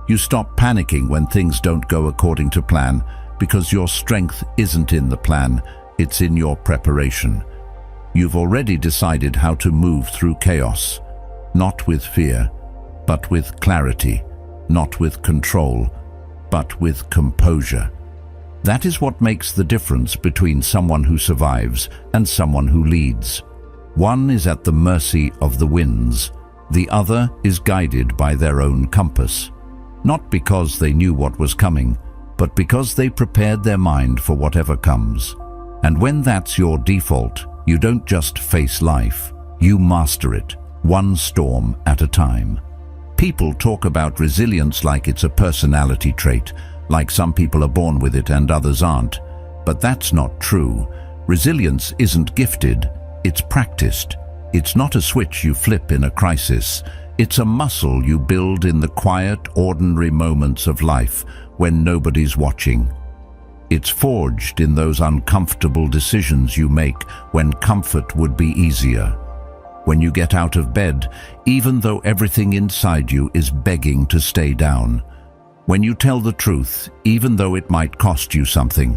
You stop panicking when things don't go according to plan, because your strength isn't in the plan, it's in your preparation. You've already decided how to move through chaos, not with fear, but with clarity, not with control, but with composure. That is what makes the difference between someone who survives and someone who leads. One is at the mercy of the winds. The other is guided by their own compass. Not because they knew what was coming, but because they prepared their mind for whatever comes. And when that's your default, you don't just face life, you master it, one storm at a time. People talk about resilience like it's a personality trait, like some people are born with it and others aren't. But that's not true. Resilience isn't gifted, it's practiced. It's not a switch you flip in a crisis. It's a muscle you build in the quiet, ordinary moments of life when nobody's watching. It's forged in those uncomfortable decisions you make when comfort would be easier. When you get out of bed, even though everything inside you is begging to stay down. When you tell the truth, even though it might cost you something.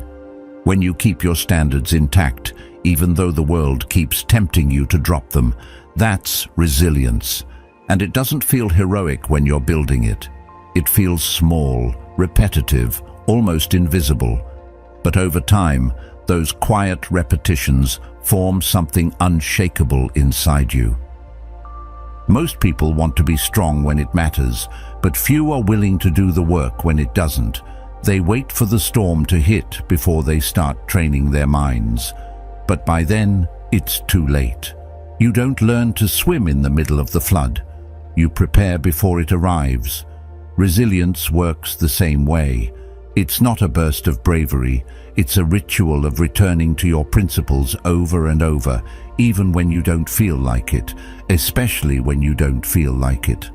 When you keep your standards intact, even though the world keeps tempting you to drop them. That's resilience. And it doesn't feel heroic when you're building it. It feels small, repetitive, almost invisible. But over time, those quiet repetitions form something unshakable inside you. Most people want to be strong when it matters, but few are willing to do the work when it doesn't. They wait for the storm to hit before they start training their minds. But by then, it's too late. You don't learn to swim in the middle of the flood. You prepare before it arrives. Resilience works the same way. It's not a burst of bravery. It's a ritual of returning to your principles over and over, even when you don't feel like it, especially when you don't feel like it.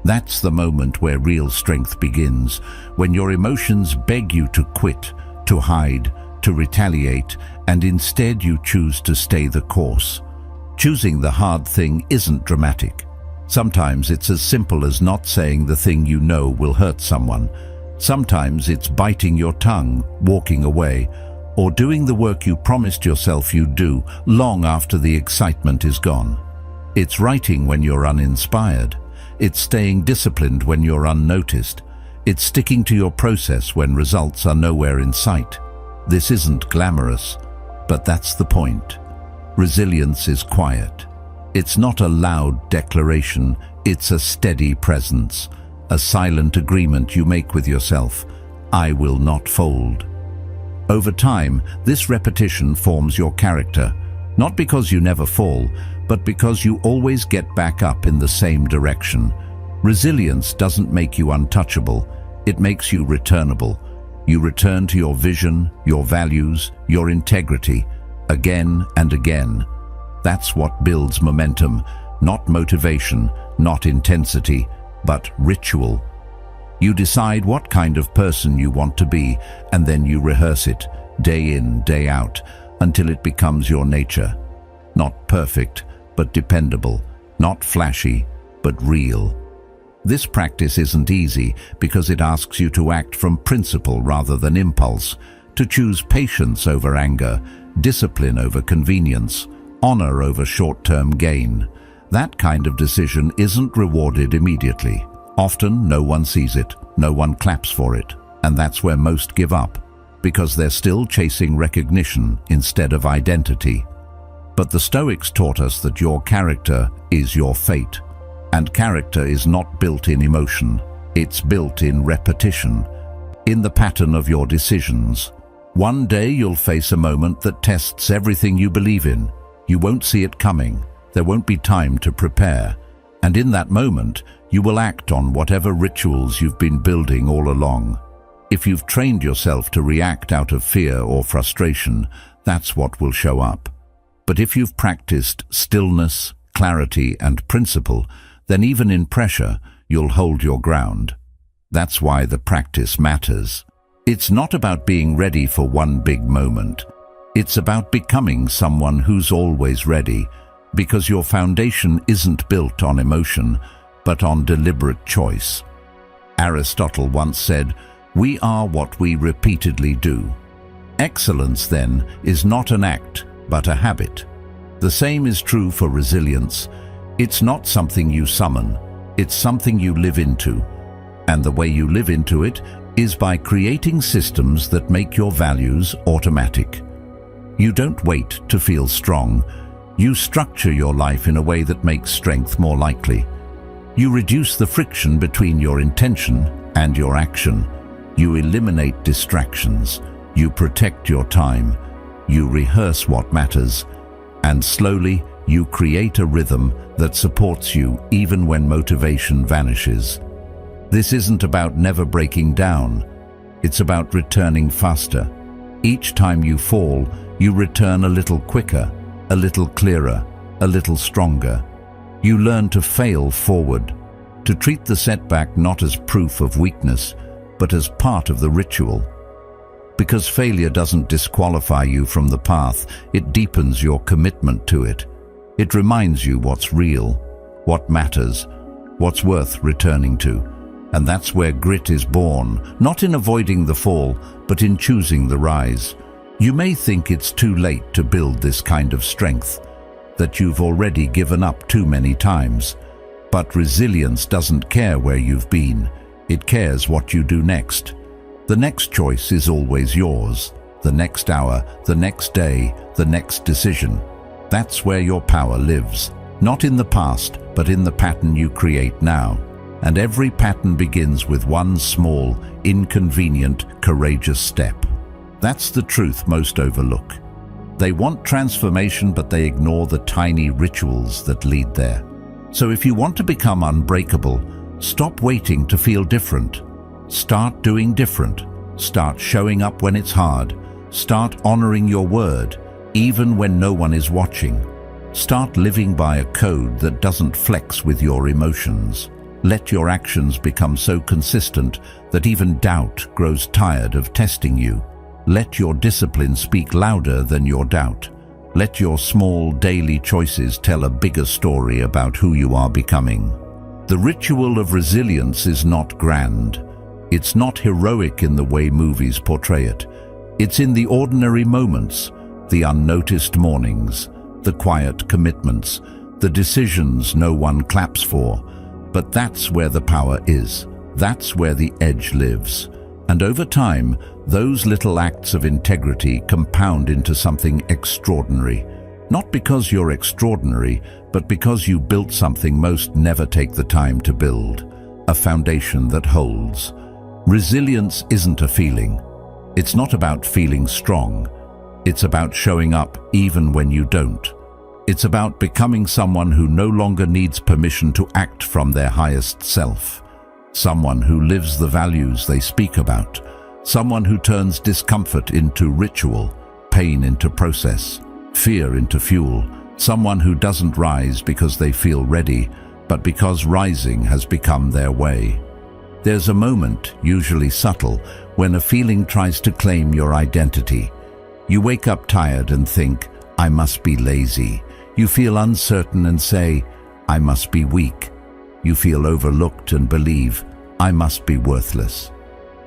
That's the moment where real strength begins, when your emotions beg you to quit, to hide, to retaliate, and instead you choose to stay the course. Choosing the hard thing isn't dramatic. Sometimes it's as simple as not saying the thing you know will hurt someone. Sometimes it's biting your tongue, walking away, or doing the work you promised yourself you'd do long after the excitement is gone. It's writing when you're uninspired. It's staying disciplined when you're unnoticed. It's sticking to your process when results are nowhere in sight. This isn't glamorous, but that's the point. Resilience is quiet. It's not a loud declaration, it's a steady presence. A silent agreement you make with yourself. I will not fold. Over time, this repetition forms your character, not because you never fall, but because you always get back up in the same direction. Resilience doesn't make you untouchable, it makes you returnable. You return to your vision, your values, your integrity, again and again. That's what builds momentum, not motivation, not intensity, but ritual. You decide what kind of person you want to be, and then you rehearse it, day in, day out, until it becomes your nature. Not perfect, but dependable. Not flashy, but real. This practice isn't easy because it asks you to act from principle rather than impulse, to choose patience over anger, discipline over convenience, honor over short-term gain. That kind of decision isn't rewarded immediately. Often, no one sees it, no one claps for it, and that's where most give up, because they're still chasing recognition instead of identity. But the Stoics taught us that your character is your fate, and character is not built in emotion, it's built in repetition, in the pattern of your decisions. One day you'll face a moment that tests everything you believe in. You won't see it coming. There won't be time to prepare, and in that moment, you will act on whatever rituals you've been building all along. If you've trained yourself to react out of fear or frustration, that's what will show up. But if you've practiced stillness, clarity, and principle, then even in pressure, you'll hold your ground. That's why the practice matters. It's not about being ready for one big moment. It's about becoming someone who's always ready, because your foundation isn't built on emotion, but on deliberate choice. Aristotle once said, "We are what we repeatedly do." Excellence, then, is not an act, but a habit. The same is true for resilience. It's not something you summon, it's something you live into. And the way you live into it is by creating systems that make your values automatic. You don't wait to feel strong. You structure your life in a way that makes strength more likely. You reduce the friction between your intention and your action. You eliminate distractions. You protect your time. You rehearse what matters. And slowly, you create a rhythm that supports you even when motivation vanishes. This isn't about never breaking down. It's about returning faster. Each time you fall, you return a little quicker, a little clearer, a little stronger. You learn to fail forward, to treat the setback not as proof of weakness, but as part of the ritual. Because failure doesn't disqualify you from the path, it deepens your commitment to it. It reminds you what's real, what matters, what's worth returning to. And that's where grit is born, not in avoiding the fall, but in choosing the rise. You may think it's too late to build this kind of strength, that you've already given up too many times. But resilience doesn't care where you've been. It cares what you do next. The next choice is always yours. The next hour, the next day, the next decision. That's where your power lives. Not in the past, but in the pattern you create now. And every pattern begins with one small, inconvenient, courageous step. That's the truth most overlook. They want transformation, but they ignore the tiny rituals that lead there. So if you want to become unbreakable, stop waiting to feel different. Start doing different. Start showing up when it's hard. Start honoring your word, even when no one is watching. Start living by a code that doesn't flex with your emotions. Let your actions become so consistent that even doubt grows tired of testing you. Let your discipline speak louder than your doubt. Let your small daily choices tell a bigger story about who you are becoming. The ritual of resilience is not grand. It's not heroic in the way movies portray it. It's in the ordinary moments, the unnoticed mornings, the quiet commitments, the decisions no one claps for. But that's where the power is. That's where the edge lives. And over time, those little acts of integrity compound into something extraordinary. Not because you're extraordinary, but because you built something most never take the time to build. A foundation that holds. Resilience isn't a feeling. It's not about feeling strong. It's about showing up even when you don't. It's about becoming someone who no longer needs permission to act from their highest self. Someone who lives the values they speak about. Someone who turns discomfort into ritual, pain into process, fear into fuel. Someone who doesn't rise because they feel ready, but because rising has become their way. There's a moment, usually subtle, when a feeling tries to claim your identity. You wake up tired and think, I must be lazy. You feel uncertain and say, I must be weak. You feel overlooked and believe, I must be worthless.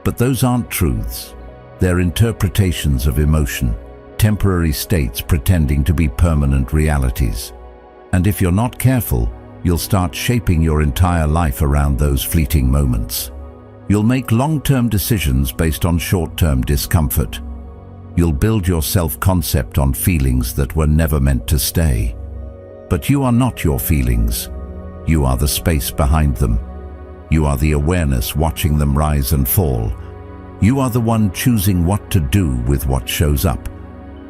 But those aren't truths. They're interpretations of emotion, temporary states pretending to be permanent realities. And if you're not careful, you'll start shaping your entire life around those fleeting moments. You'll make long-term decisions based on short-term discomfort. You'll build your self-concept on feelings that were never meant to stay. But you are not your feelings. You are the space behind them. You are the awareness watching them rise and fall. You are the one choosing what to do with what shows up.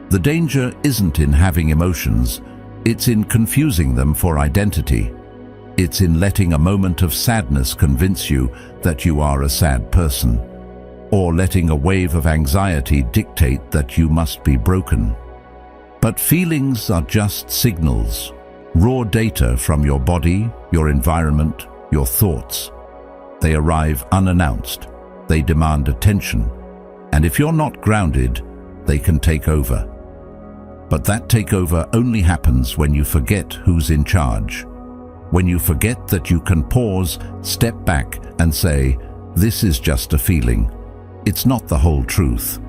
The danger isn't in having emotions. It's in confusing them for identity. It's in letting a moment of sadness convince you that you are a sad person, or letting a wave of anxiety dictate that you must be broken. But feelings are just signals, raw data from your body, your environment, your thoughts. They arrive unannounced. They demand attention. And if you're not grounded, they can take over. But that takeover only happens when you forget who's in charge. When you forget that you can pause, step back and say, this is just a feeling. It's not the whole truth.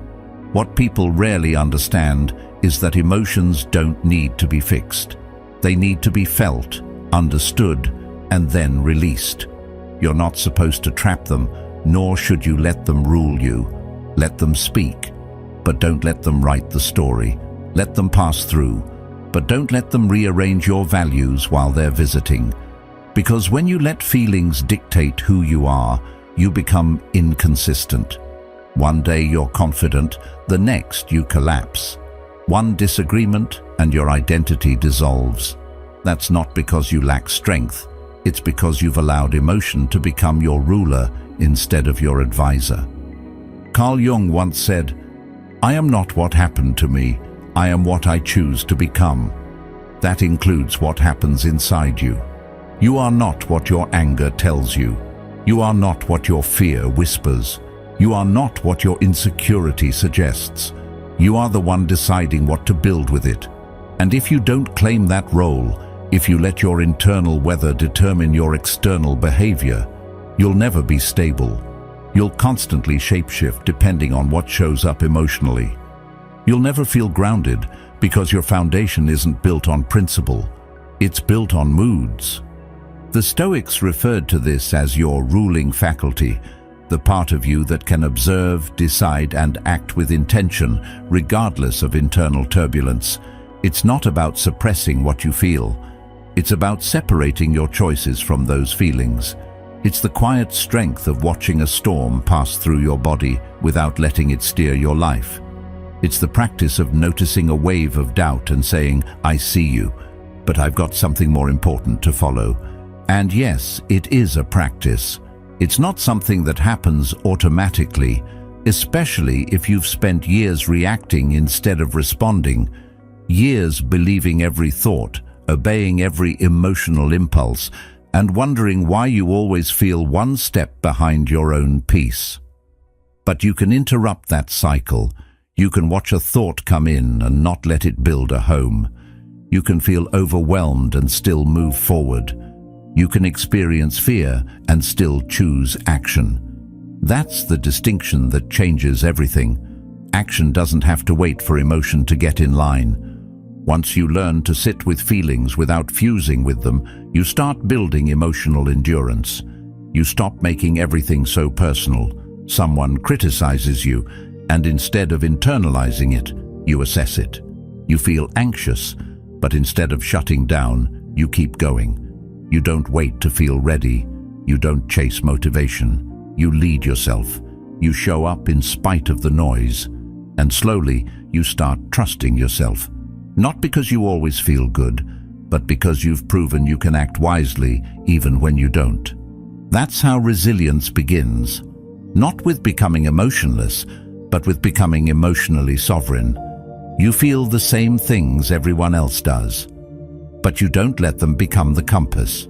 What people rarely understand is that emotions don't need to be fixed. They need to be felt, understood, and then released. You're not supposed to trap them, nor should you let them rule you. Let them speak, but don't let them write the story. Let them pass through. but don't let them rearrange your values while they're visiting. Because when you let feelings dictate who you are, you become inconsistent. One day you're confident, the next you collapse. One disagreement and your identity dissolves. That's not because you lack strength, it's because you've allowed emotion to become your ruler instead of your advisor. Carl Jung once said, "I am not what happened to me, I am what I choose to become." That includes what happens inside you. You are not what your anger tells you. You are not what your fear whispers. You are not what your insecurity suggests. You are the one deciding what to build with it. And if you don't claim that role, if you let your internal weather determine your external behavior, you'll never be stable. You'll constantly shapeshift depending on what shows up emotionally. You'll never feel grounded because your foundation isn't built on principle. It's built on moods. The Stoics referred to this as your ruling faculty, the part of you that can observe, decide, and act with intention, regardless of internal turbulence. It's not about suppressing what you feel. It's about separating your choices from those feelings. It's the quiet strength of watching a storm pass through your body without letting it steer your life. It's the practice of noticing a wave of doubt and saying, "I see you, but I've got something more important to follow." And yes, it is a practice. It's not something that happens automatically, especially if you've spent years reacting instead of responding, years believing every thought, obeying every emotional impulse, and wondering why you always feel one step behind your own peace. But you can interrupt that cycle. You can watch a thought come in and not let it build a home. You can feel overwhelmed and still move forward. You can experience fear and still choose action. That's the distinction that changes everything. Action doesn't have to wait for emotion to get in line. Once you learn to sit with feelings without fusing with them, you start building emotional endurance. You stop making everything so personal. Someone criticizes you, and instead of internalizing it, you assess it. You feel anxious, but instead of shutting down, you keep going. You don't wait to feel ready. You don't chase motivation. You lead yourself. You show up in spite of the noise. And slowly, you start trusting yourself. Not because you always feel good, but because you've proven you can act wisely even when you don't. That's how resilience begins. Not with becoming emotionless, but with becoming emotionally sovereign. You feel the same things everyone else does, but you don't let them become the compass.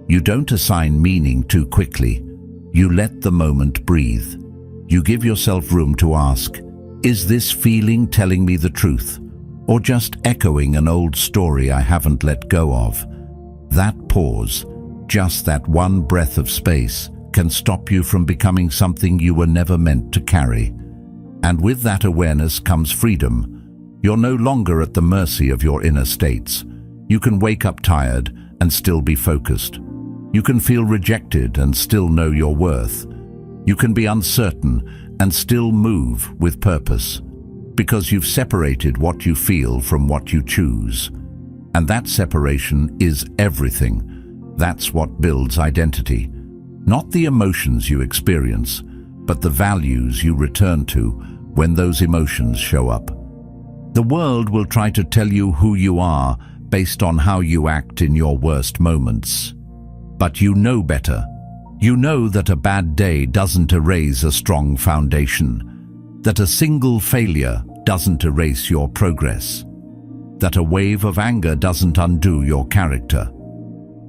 You don't assign meaning too quickly. You let the moment breathe. You give yourself room to ask, is this feeling telling me the truth, or just echoing an old story I haven't let go of? That pause, just that one breath of space, can stop you from becoming something you were never meant to carry. And with that awareness comes freedom. You're no longer at the mercy of your inner states. You can wake up tired and still be focused. You can feel rejected and still know your worth. You can be uncertain and still move with purpose, because you've separated what you feel from what you choose. And that separation is everything. That's what builds identity. Not the emotions you experience, but the values you return to when those emotions show up. The world will try to tell you who you are based on how you act in your worst moments. But you know better. You know that a bad day doesn't erase a strong foundation, that a single failure doesn't erase your progress, that a wave of anger doesn't undo your character.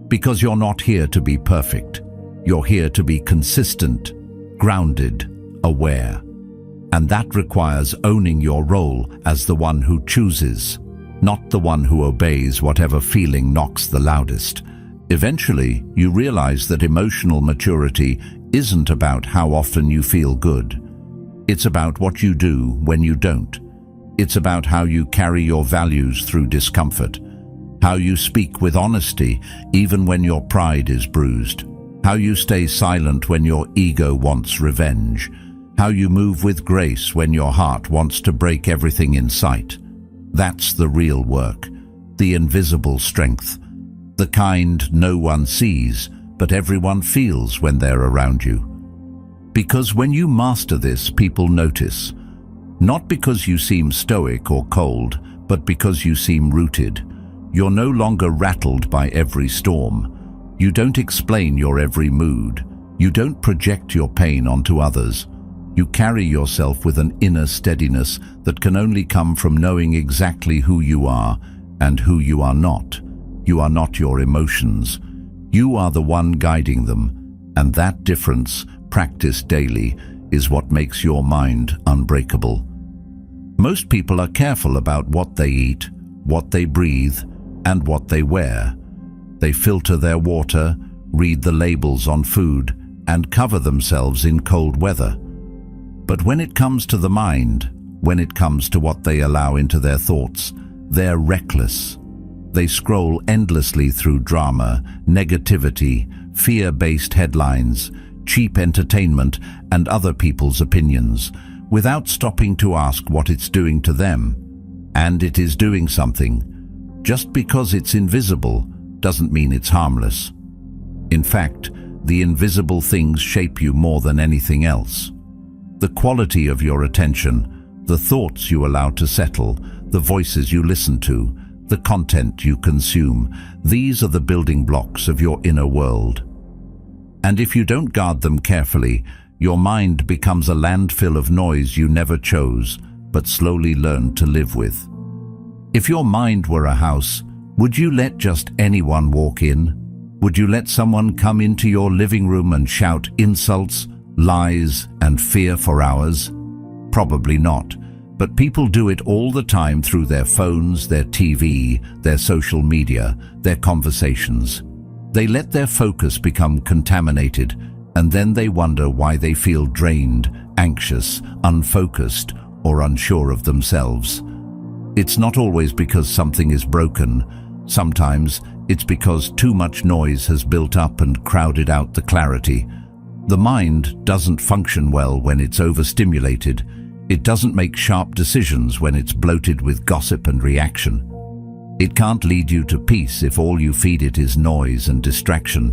Because you're not here to be perfect. You're here to be consistent, grounded, aware. And that requires owning your role as the one who chooses, not the one who obeys whatever feeling knocks the loudest. Eventually, you realize that emotional maturity isn't about how often you feel good. It's about what you do when you don't. It's about how you carry your values through discomfort, how you speak with honesty even when your pride is bruised, how you stay silent when your ego wants revenge, how you move with grace when your heart wants to break everything in sight. That's the real work. the invisible strength, the kind no one sees, but everyone feels when they're around you. Because when you master this, people notice. Not because you seem stoic or cold, but because you seem rooted. You're no longer rattled by every storm. You don't explain your every mood. You don't project your pain onto others. You carry yourself with an inner steadiness that can only come from knowing exactly who you are and who you are not. You are not your emotions. You are the one guiding them, and that difference, practiced daily, is what makes your mind unbreakable. Most people are careful about what they eat, what they breathe, and what they wear. They filter their water, read the labels on food, and cover themselves in cold weather. But when it comes to the mind, when it comes to what they allow into their thoughts, they're reckless. They scroll endlessly through drama, negativity, fear-based headlines, cheap entertainment, and other people's opinions, without stopping to ask what it's doing to them. And it is doing something. Just because it's invisible doesn't mean it's harmless. In fact, the invisible things shape you more than anything else. The quality of your attention, the thoughts you allow to settle, the voices you listen to, the content you consume, these are the building blocks of your inner world. And if you don't guard them carefully, your mind becomes a landfill of noise you never chose, but slowly learned to live with. If your mind were a house, would you let just anyone walk in? Would you let someone come into your living room and shout insults, lies, and fear for hours? Probably not. But people do it all the time through their phones, their TV, their social media, their conversations. They let their focus become contaminated, and then they wonder why they feel drained, anxious, unfocused, or unsure of themselves. It's not always because something is broken. Sometimes it's because too much noise has built up and crowded out the clarity. The mind doesn't function well when it's overstimulated. It doesn't make sharp decisions when it's bloated with gossip and reaction. It can't lead you to peace if all you feed it is noise and distraction.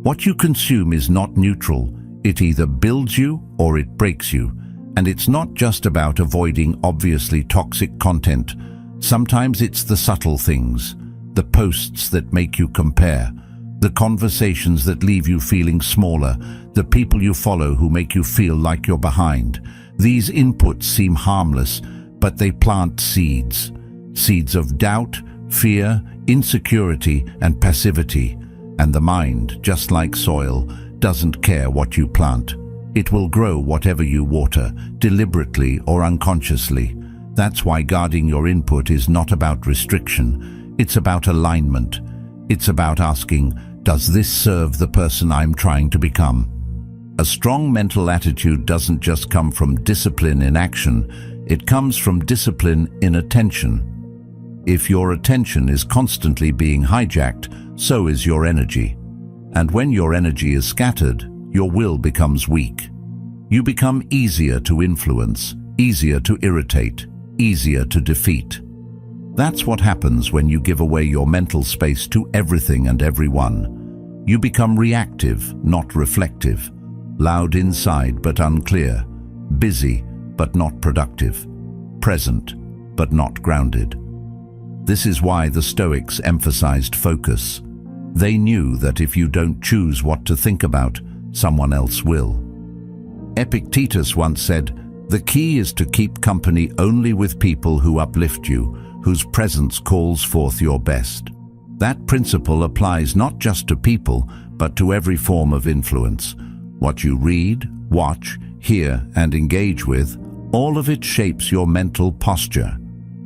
What you consume is not neutral. It either builds you or it breaks you. And it's not just about avoiding obviously toxic content. Sometimes it's the subtle things, the posts that make you compare, the conversations that leave you feeling smaller, the people you follow who make you feel like you're behind. These inputs seem harmless, but they plant seeds. Seeds of doubt, fear, insecurity, and passivity. And the mind, just like soil, doesn't care what you plant. It will grow whatever you water, deliberately or unconsciously. That's why guarding your input is not about restriction. It's about alignment. It's about asking, does this serve the person I'm trying to become? A strong mental attitude doesn't just come from discipline in action, it comes from discipline in attention. If your attention is constantly being hijacked, so is your energy. And when your energy is scattered, your will becomes weak. You become easier to influence, easier to irritate, easier to defeat. That's what happens when you give away your mental space to everything and everyone. You become reactive, not reflective. Loud inside but unclear, busy but not productive, present but not grounded. This is why the Stoics emphasized focus. They knew that if you don't choose what to think about, someone else will. Epictetus once said, "The key is to keep company only with people who uplift you, whose presence calls forth your best." That principle applies not just to people, but to every form of influence. What you read, watch, hear, and engage with, all of it shapes your mental posture.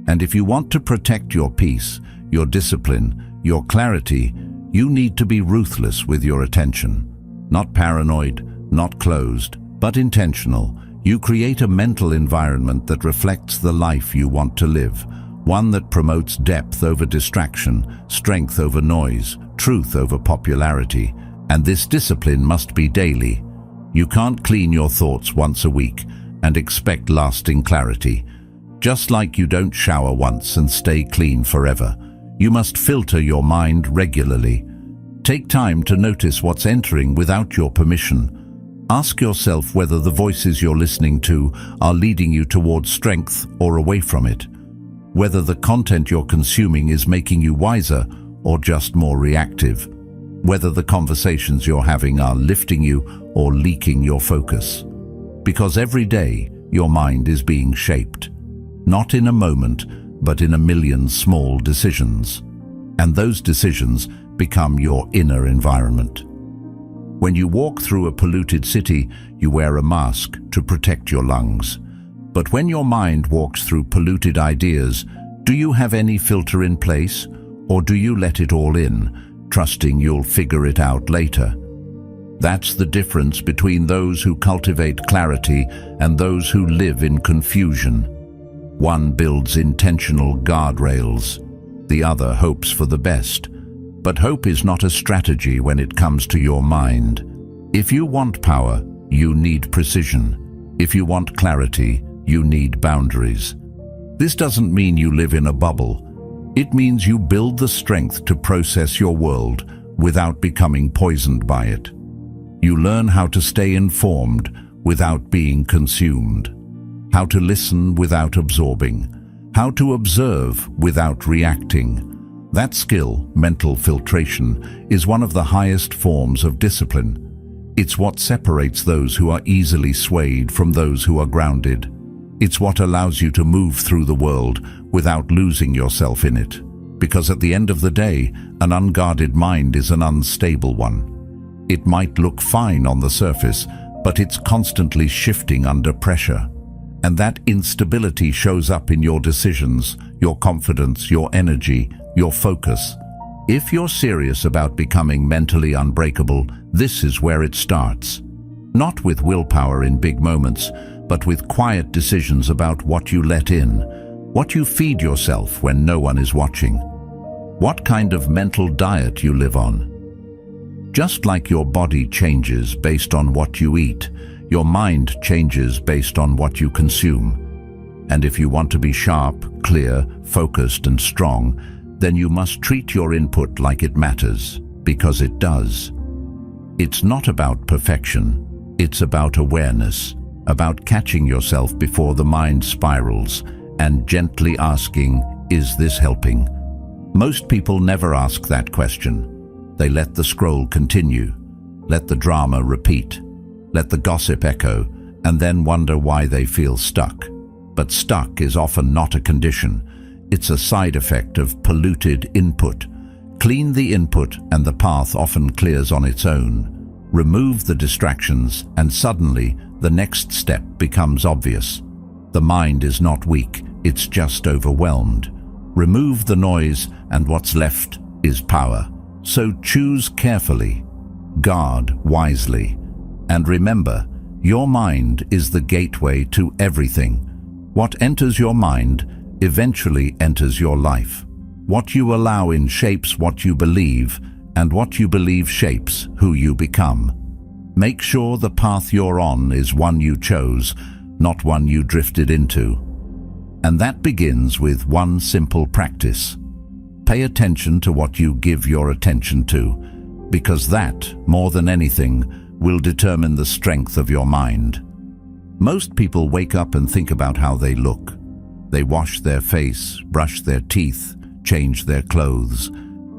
And if you want to protect your peace, your discipline, your clarity, you need to be ruthless with your attention. Not paranoid, not closed, but intentional. You create a mental environment that reflects the life you want to live, one that promotes depth over distraction, strength over noise, truth over popularity. And this discipline must be daily. You can't clean your thoughts once a week and expect lasting clarity. Just like you don't shower once and stay clean forever. You must filter your mind regularly. Take time to notice what's entering without your permission. Ask yourself whether the voices you're listening to are leading you towards strength or away from it. Whether the content you're consuming is making you wiser or just more reactive. Whether the conversations you're having are lifting you or leaking your focus. Because every day, your mind is being shaped. Not in a moment, but in a million small decisions. And those decisions become your inner environment. When you walk through a polluted city, you wear a mask to protect your lungs. But when your mind walks through polluted ideas, do you have any filter in place, or do you let it all in, trusting you'll figure it out later? That's the difference between those who cultivate clarity and those who live in confusion. One builds intentional guardrails, the other hopes for the best. But hope is not a strategy when it comes to your mind. If you want power, you need precision. If you want clarity, you need boundaries. This doesn't mean you live in a bubble. It means you build the strength to process your world without becoming poisoned by it. You learn how to stay informed without being consumed, how to listen without absorbing, how to observe without reacting. That skill, mental filtration, is one of the highest forms of discipline. It's what separates those who are easily swayed from those who are grounded. It's what allows you to move through the world without losing yourself in it. Because at the end of the day, an unguarded mind is an unstable one. It might look fine on the surface, but it's constantly shifting under pressure. And that instability shows up in your decisions, your confidence, your energy, your focus. If you're serious about becoming mentally unbreakable, this is where it starts. Not with willpower in big moments, but with quiet decisions about what you let in, what you feed yourself when no one is watching, what kind of mental diet you live on. Just like your body changes based on what you eat, your mind changes based on what you consume. And if you want to be sharp, clear, focused, and strong, then you must treat your input like it matters, because it does. It's not about perfection, it's about awareness, about catching yourself before the mind spirals and gently asking, is this helping? Most people never ask that question. They let the scroll continue, let the drama repeat, let the gossip echo, and then wonder why they feel stuck. But stuck is often not a condition. It's a side effect of polluted input. Clean the input and the path often clears on its own. Remove the distractions and suddenly the next step becomes obvious. The mind is not weak, it's just overwhelmed. Remove the noise and what's left is power. So choose carefully, guard wisely, and remember, your mind is the gateway to everything. What enters your mind eventually enters your life. What you allow in shapes what you believe, and what you believe shapes who you become. Make sure the path you're on is one you chose, not one you drifted into. And that begins with one simple practice. Pay attention to what you give your attention to, because that, more than anything, will determine the strength of your mind. Most people wake up and think about how they look. They wash their face, brush their teeth, change their clothes.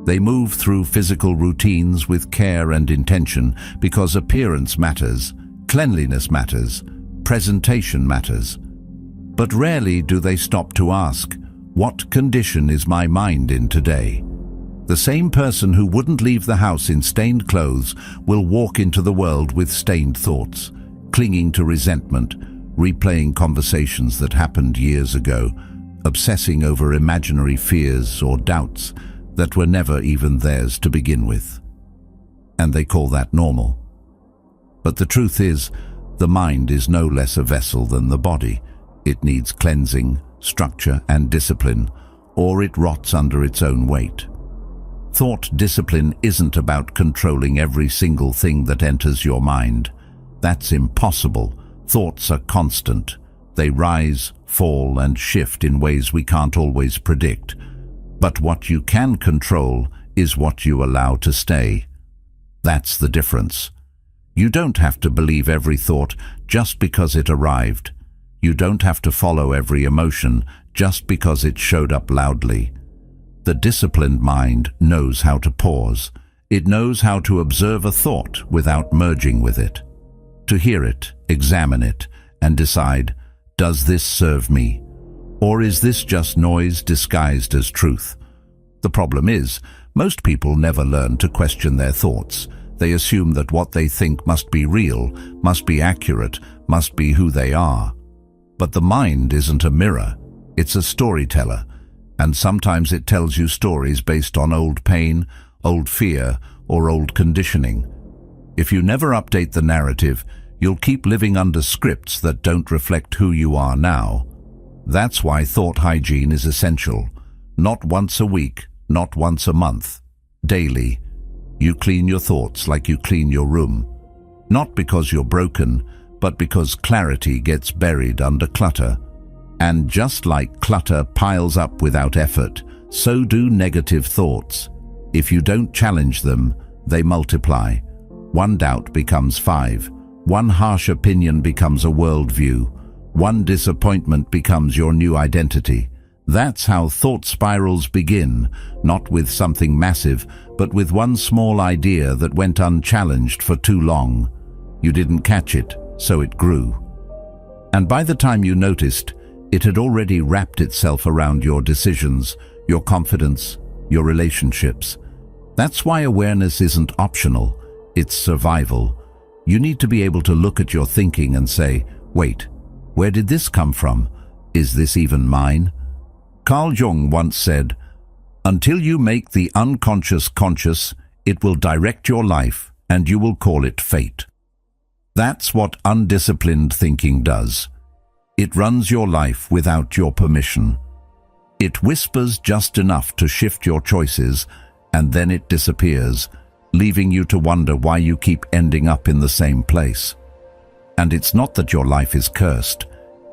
They move through physical routines with care and intention because appearance matters, cleanliness matters, presentation matters. But rarely do they stop to ask, what condition is my mind in today? The same person who wouldn't leave the house in stained clothes will walk into the world with stained thoughts, clinging to resentment, replaying conversations that happened years ago, obsessing over imaginary fears or doubts that were never even theirs to begin with. And they call that normal. But the truth is, the mind is no less a vessel than the body. It needs cleansing, structure, and discipline, or it rots under its own weight. Thought discipline isn't about controlling every single thing that enters your mind. That's impossible. Thoughts are constant. They rise, fall, and shift in ways we can't always predict. But what you can control is what you allow to stay. That's the difference. You don't have to believe every thought just because it arrived. You don't have to follow every emotion just because it showed up loudly. The disciplined mind knows how to pause. It knows how to observe a thought without merging with it. To hear it, examine it, and decide, does this serve me? Or is this just noise disguised as truth? The problem is, most people never learn to question their thoughts. They assume that what they think must be real, must be accurate, must be who they are. But the mind isn't a mirror, it's a storyteller, and sometimes it tells you stories based on old pain, old fear, or old conditioning. If you never update the narrative, you'll keep living under scripts that don't reflect who you are now. That's why thought hygiene is essential. Not once a week, not once a month. Daily. You clean your thoughts like you clean your room. Not because you're broken, but because clarity gets buried under clutter. And just like clutter piles up without effort, so do negative thoughts. If you don't challenge them, they multiply. One doubt becomes 5. One harsh opinion becomes a worldview. One disappointment becomes your new identity. That's how thought spirals begin, not with something massive, but with one small idea that went unchallenged for too long. You didn't catch it, so it grew. And by the time you noticed, it had already wrapped itself around your decisions, your confidence, your relationships. That's why awareness isn't optional, it's survival. You need to be able to look at your thinking and say, wait, where did this come from? Is this even mine? Carl Jung once said, until you make the unconscious conscious, it will direct your life and you will call it fate. That's what undisciplined thinking does. It runs your life without your permission. It whispers just enough to shift your choices, and then it disappears, leaving you to wonder why you keep ending up in the same place. And it's not that your life is cursed,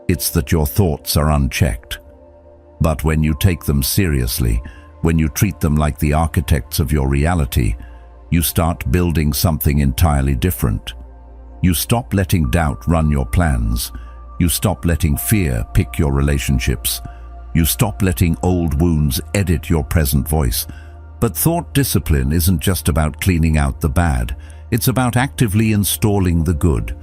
it's that your thoughts are unchecked. But when you take them seriously, when you treat them like the architects of your reality, you start building something entirely different. You stop letting doubt run your plans. You stop letting fear pick your relationships. You stop letting old wounds edit your present voice. But thought discipline isn't just about cleaning out the bad. It's about actively installing the good.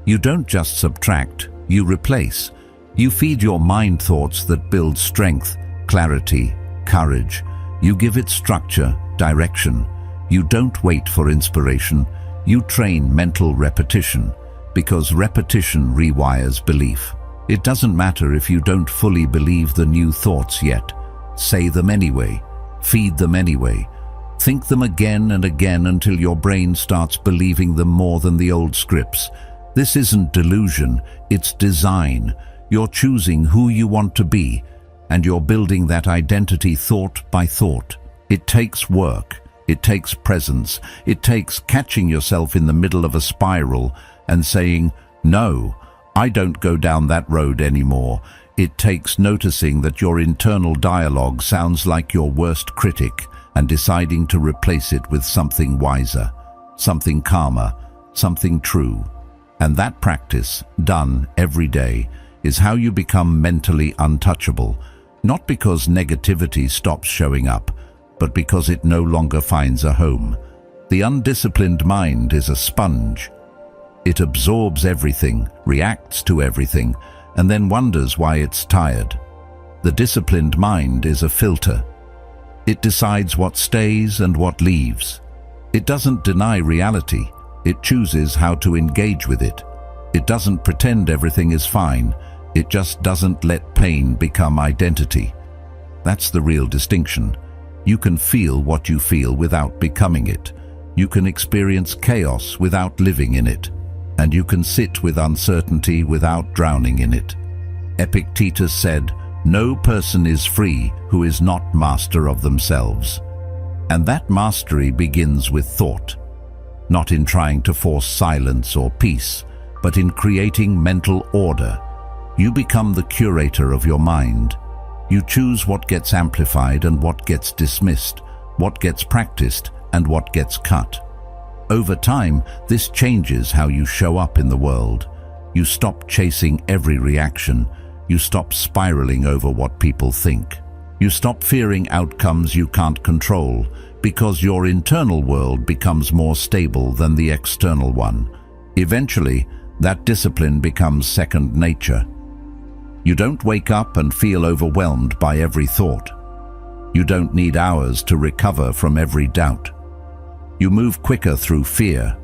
You don't just subtract, you replace. You feed your mind thoughts that build strength, clarity, courage. You give it structure, direction. You don't wait for inspiration. You train mental repetition, because repetition rewires belief. It doesn't matter if you don't fully believe the new thoughts yet. Say them anyway. Feed them anyway. Think them again and again until your brain starts believing them more than the old scripts. This isn't delusion, it's design. You're choosing who you want to be, and you're building that identity thought by thought. It takes work. It takes presence. It takes catching yourself in the middle of a spiral and saying, no, I don't go down that road anymore. It takes noticing that your internal dialogue sounds like your worst critic and deciding to replace it with something wiser, something calmer, something true. And that practice, done every day, is how you become mentally untouchable, not because negativity stops showing up, but because it no longer finds a home. The undisciplined mind is a sponge. It absorbs everything, reacts to everything, and then wonders why it's tired. The disciplined mind is a filter. It decides what stays and what leaves. It doesn't deny reality. It chooses how to engage with it. It doesn't pretend everything is fine. It just doesn't let pain become identity. That's the real distinction. You can feel what you feel without becoming it. You can experience chaos without living in it. And you can sit with uncertainty without drowning in it. Epictetus said, "No person is free who is not master of themselves." And that mastery begins with thought, not in trying to force silence or peace, but in creating mental order. You become the curator of your mind. You choose what gets amplified and what gets dismissed, what gets practiced and what gets cut. Over time, this changes how you show up in the world. You stop chasing every reaction. You stop spiraling over what people think. You stop fearing outcomes you can't control, because your internal world becomes more stable than the external one. Eventually, that discipline becomes second nature. You don't wake up and feel overwhelmed by every thought. You don't need hours to recover from every doubt. You move quicker through fear.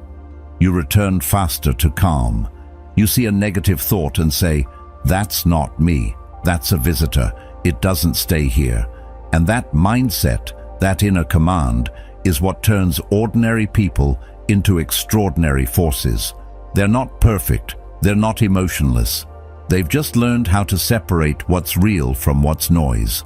You return faster to calm. You see a negative thought and say, "That's not me. That's a visitor. It doesn't stay here." And that mindset, that inner command, is what turns ordinary people into extraordinary forces. They're not perfect. They're not emotionless. They've just learned how to separate what's real from what's noise.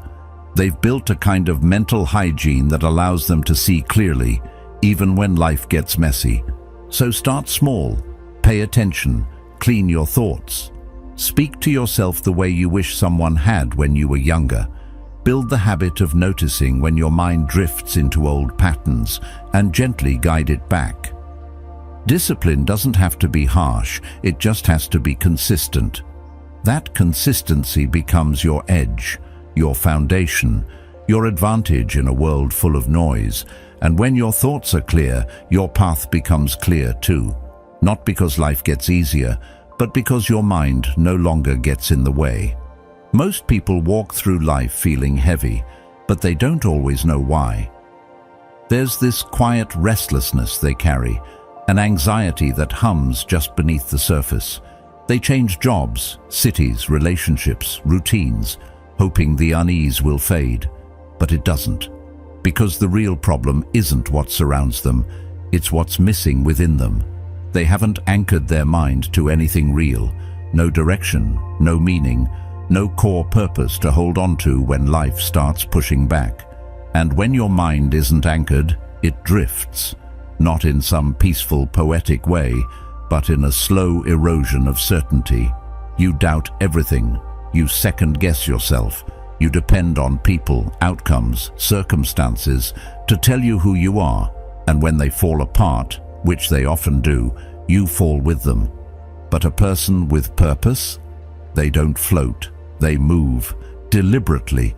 They've built a kind of mental hygiene that allows them to see clearly, even when life gets messy. So start small. Pay attention. Clean your thoughts. Speak to yourself the way you wish someone had when you were younger. Build the habit of noticing when your mind drifts into old patterns and gently guide it back. Discipline doesn't have to be harsh, it just has to be consistent. That consistency becomes your edge, your foundation, your advantage in a world full of noise. And when your thoughts are clear, your path becomes clear too. Not because life gets easier, but because your mind no longer gets in the way. Most people walk through life feeling heavy, but they don't always know why. There's this quiet restlessness they carry, an anxiety that hums just beneath the surface. They change jobs, cities, relationships, routines, hoping the unease will fade. But it doesn't. Because the real problem isn't what surrounds them, it's what's missing within them. They haven't anchored their mind to anything real, no direction, no meaning, no core purpose to hold on to when life starts pushing back. And when your mind isn't anchored, it drifts, not in some peaceful, poetic way, but in a slow erosion of certainty. You doubt everything. You second-guess yourself. You depend on people, outcomes, circumstances to tell you who you are. And when they fall apart, which they often do, you fall with them. But a person with purpose? They don't float. They move, deliberately.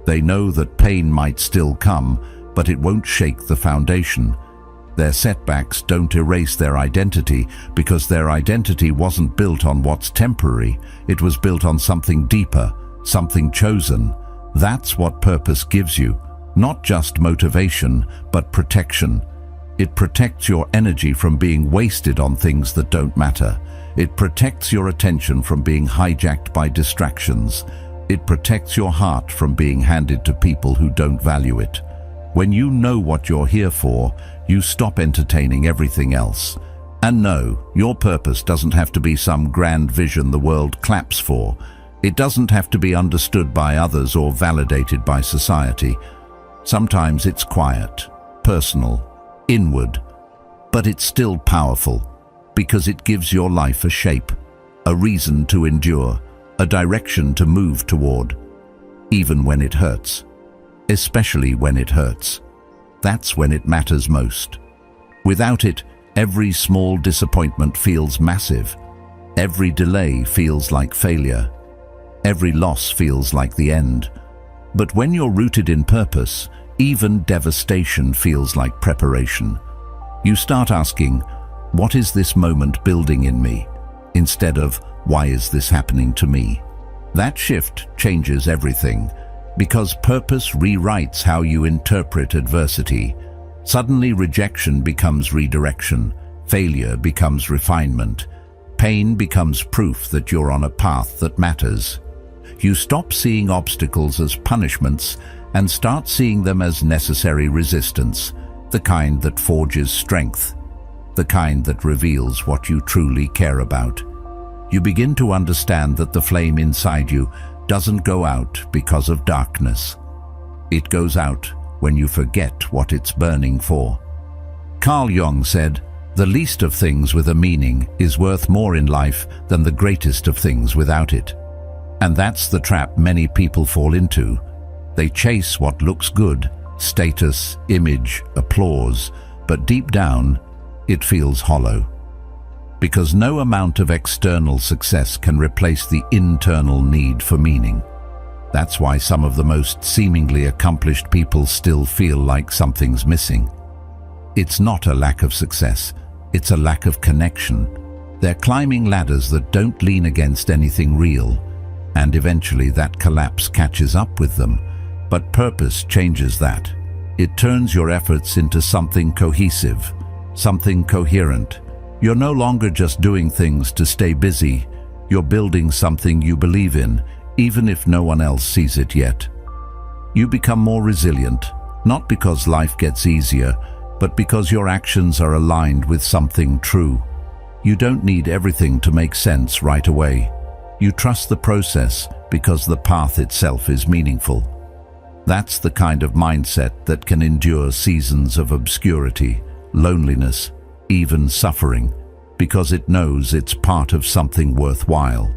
They know that pain might still come, but it won't shake the foundation. Their setbacks don't erase their identity, because their identity wasn't built on what's temporary. It was built on something deeper, something chosen. That's what purpose gives you. Not just motivation, but protection. It protects your energy from being wasted on things that don't matter. It protects your attention from being hijacked by distractions. It protects your heart from being handed to people who don't value it. When you know what you're here for, you stop entertaining everything else. And no, your purpose doesn't have to be some grand vision the world claps for. It doesn't have to be understood by others or validated by society. Sometimes it's quiet, personal, inward, but it's still powerful, because it gives your life a shape, a reason to endure, a direction to move toward, even when it hurts. Especially when it hurts. That's when it matters most. Without it, every small disappointment feels massive. Every delay feels like failure. Every loss feels like the end. But when you're rooted in purpose, even devastation feels like preparation. You start asking, what is this moment building in me? Instead of, why is this happening to me? That shift changes everything, because purpose rewrites how you interpret adversity. Suddenly rejection becomes redirection, failure becomes refinement, pain becomes proof that you're on a path that matters. You stop seeing obstacles as punishments and start seeing them as necessary resistance, the kind that forges strength, the kind that reveals what you truly care about. You begin to understand that the flame inside you doesn't go out because of darkness. It goes out when you forget what it's burning for. Carl Jung said, "The least of things with a meaning is worth more in life than the greatest of things without it." And that's the trap many people fall into. They chase what looks good, status, image, applause, but deep down, it feels hollow. Because no amount of external success can replace the internal need for meaning. That's why some of the most seemingly accomplished people still feel like something's missing. It's not a lack of success, it's a lack of connection. They're climbing ladders that don't lean against anything real, and eventually that collapse catches up with them. But purpose changes that. It turns your efforts into something cohesive, something coherent. You're no longer just doing things to stay busy. You're building something you believe in, even if no one else sees it yet. You become more resilient, not because life gets easier, but because your actions are aligned with something true. You don't need everything to make sense right away. You trust the process because the path itself is meaningful. That's the kind of mindset that can endure seasons of obscurity, loneliness, even suffering, because it knows it's part of something worthwhile.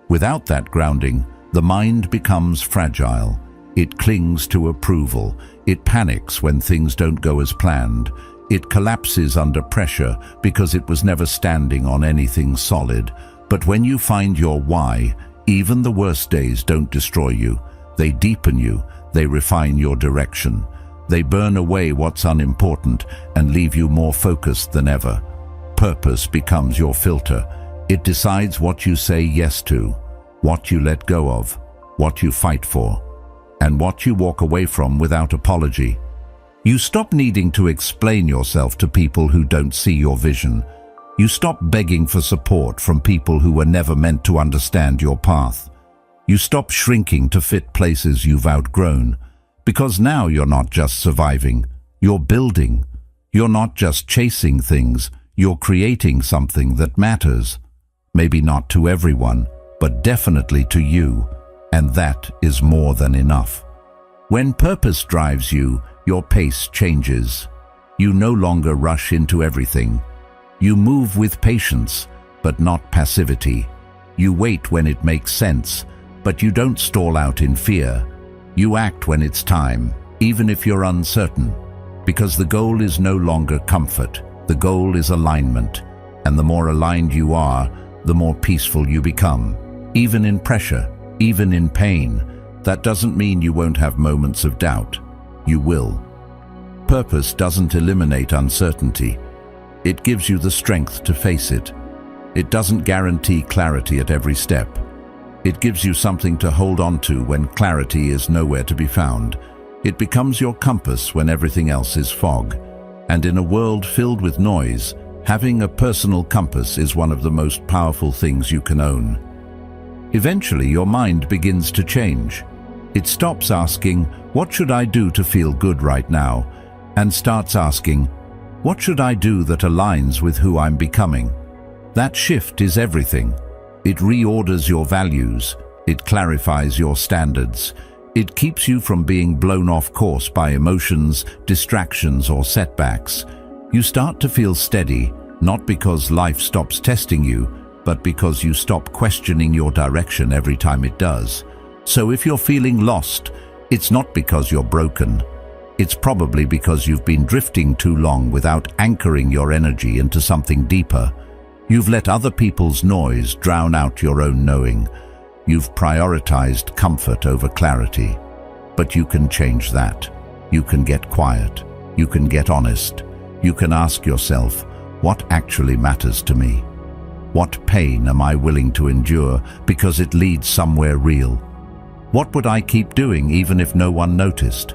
Without that grounding, the mind becomes fragile. It clings to approval. It panics when things don't go as planned. It collapses under pressure because it was never standing on anything solid. But when you find your why, even the worst days don't destroy you. They deepen you. They refine your direction. They burn away what's unimportant and leave you more focused than ever. Purpose becomes your filter. It decides what you say yes to, what you let go of, what you fight for, and what you walk away from without apology. You stop needing to explain yourself to people who don't see your vision. You stop begging for support from people who were never meant to understand your path. You stop shrinking to fit places you've outgrown, because now you're not just surviving, you're building. You're not just chasing things, you're creating something that matters. Maybe not to everyone, but definitely to you, and that is more than enough. When purpose drives you, your pace changes. You no longer rush into everything. You move with patience, but not passivity. You wait when it makes sense, but you don't stall out in fear. You act when it's time, even if you're uncertain, because the goal is no longer comfort. The goal is alignment, and the more aligned you are, the more peaceful you become. Even in pressure, even in pain, that doesn't mean you won't have moments of doubt. You will. Purpose doesn't eliminate uncertainty. It gives you the strength to face it. It doesn't guarantee clarity at every step. It gives you something to hold on to when clarity is nowhere to be found. It becomes your compass when everything else is fog. And in a world filled with noise, having a personal compass is one of the most powerful things you can own. Eventually, your mind begins to change. It stops asking, "What should I do to feel good right now?" and starts asking, "What should I do that aligns with who I'm becoming?" That shift is everything. It reorders your values. It clarifies your standards. It keeps you from being blown off course by emotions, distractions, or setbacks. You start to feel steady, not because life stops testing you, but because you stop questioning your direction every time it does. So if you're feeling lost, it's not because you're broken. It's probably because you've been drifting too long without anchoring your energy into something deeper. You've let other people's noise drown out your own knowing. You've prioritized comfort over clarity. But you can change that. You can get quiet. You can get honest. You can ask yourself, what actually matters to me? What pain am I willing to endure because it leads somewhere real? What would I keep doing even if no one noticed?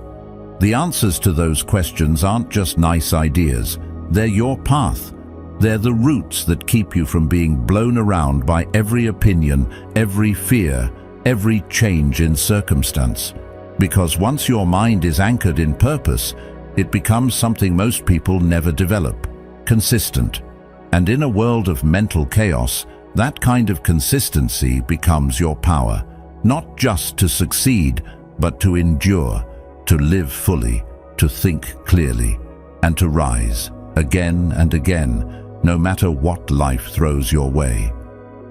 The answers to those questions aren't just nice ideas. They're your path. They're the roots that keep you from being blown around by every opinion, every fear, every change in circumstance. Because once your mind is anchored in purpose, it becomes something most people never develop: consistent. And in a world of mental chaos, that kind of consistency becomes your power, not just to succeed, but to endure, to live fully, to think clearly, and to rise again and again, no matter what life throws your way.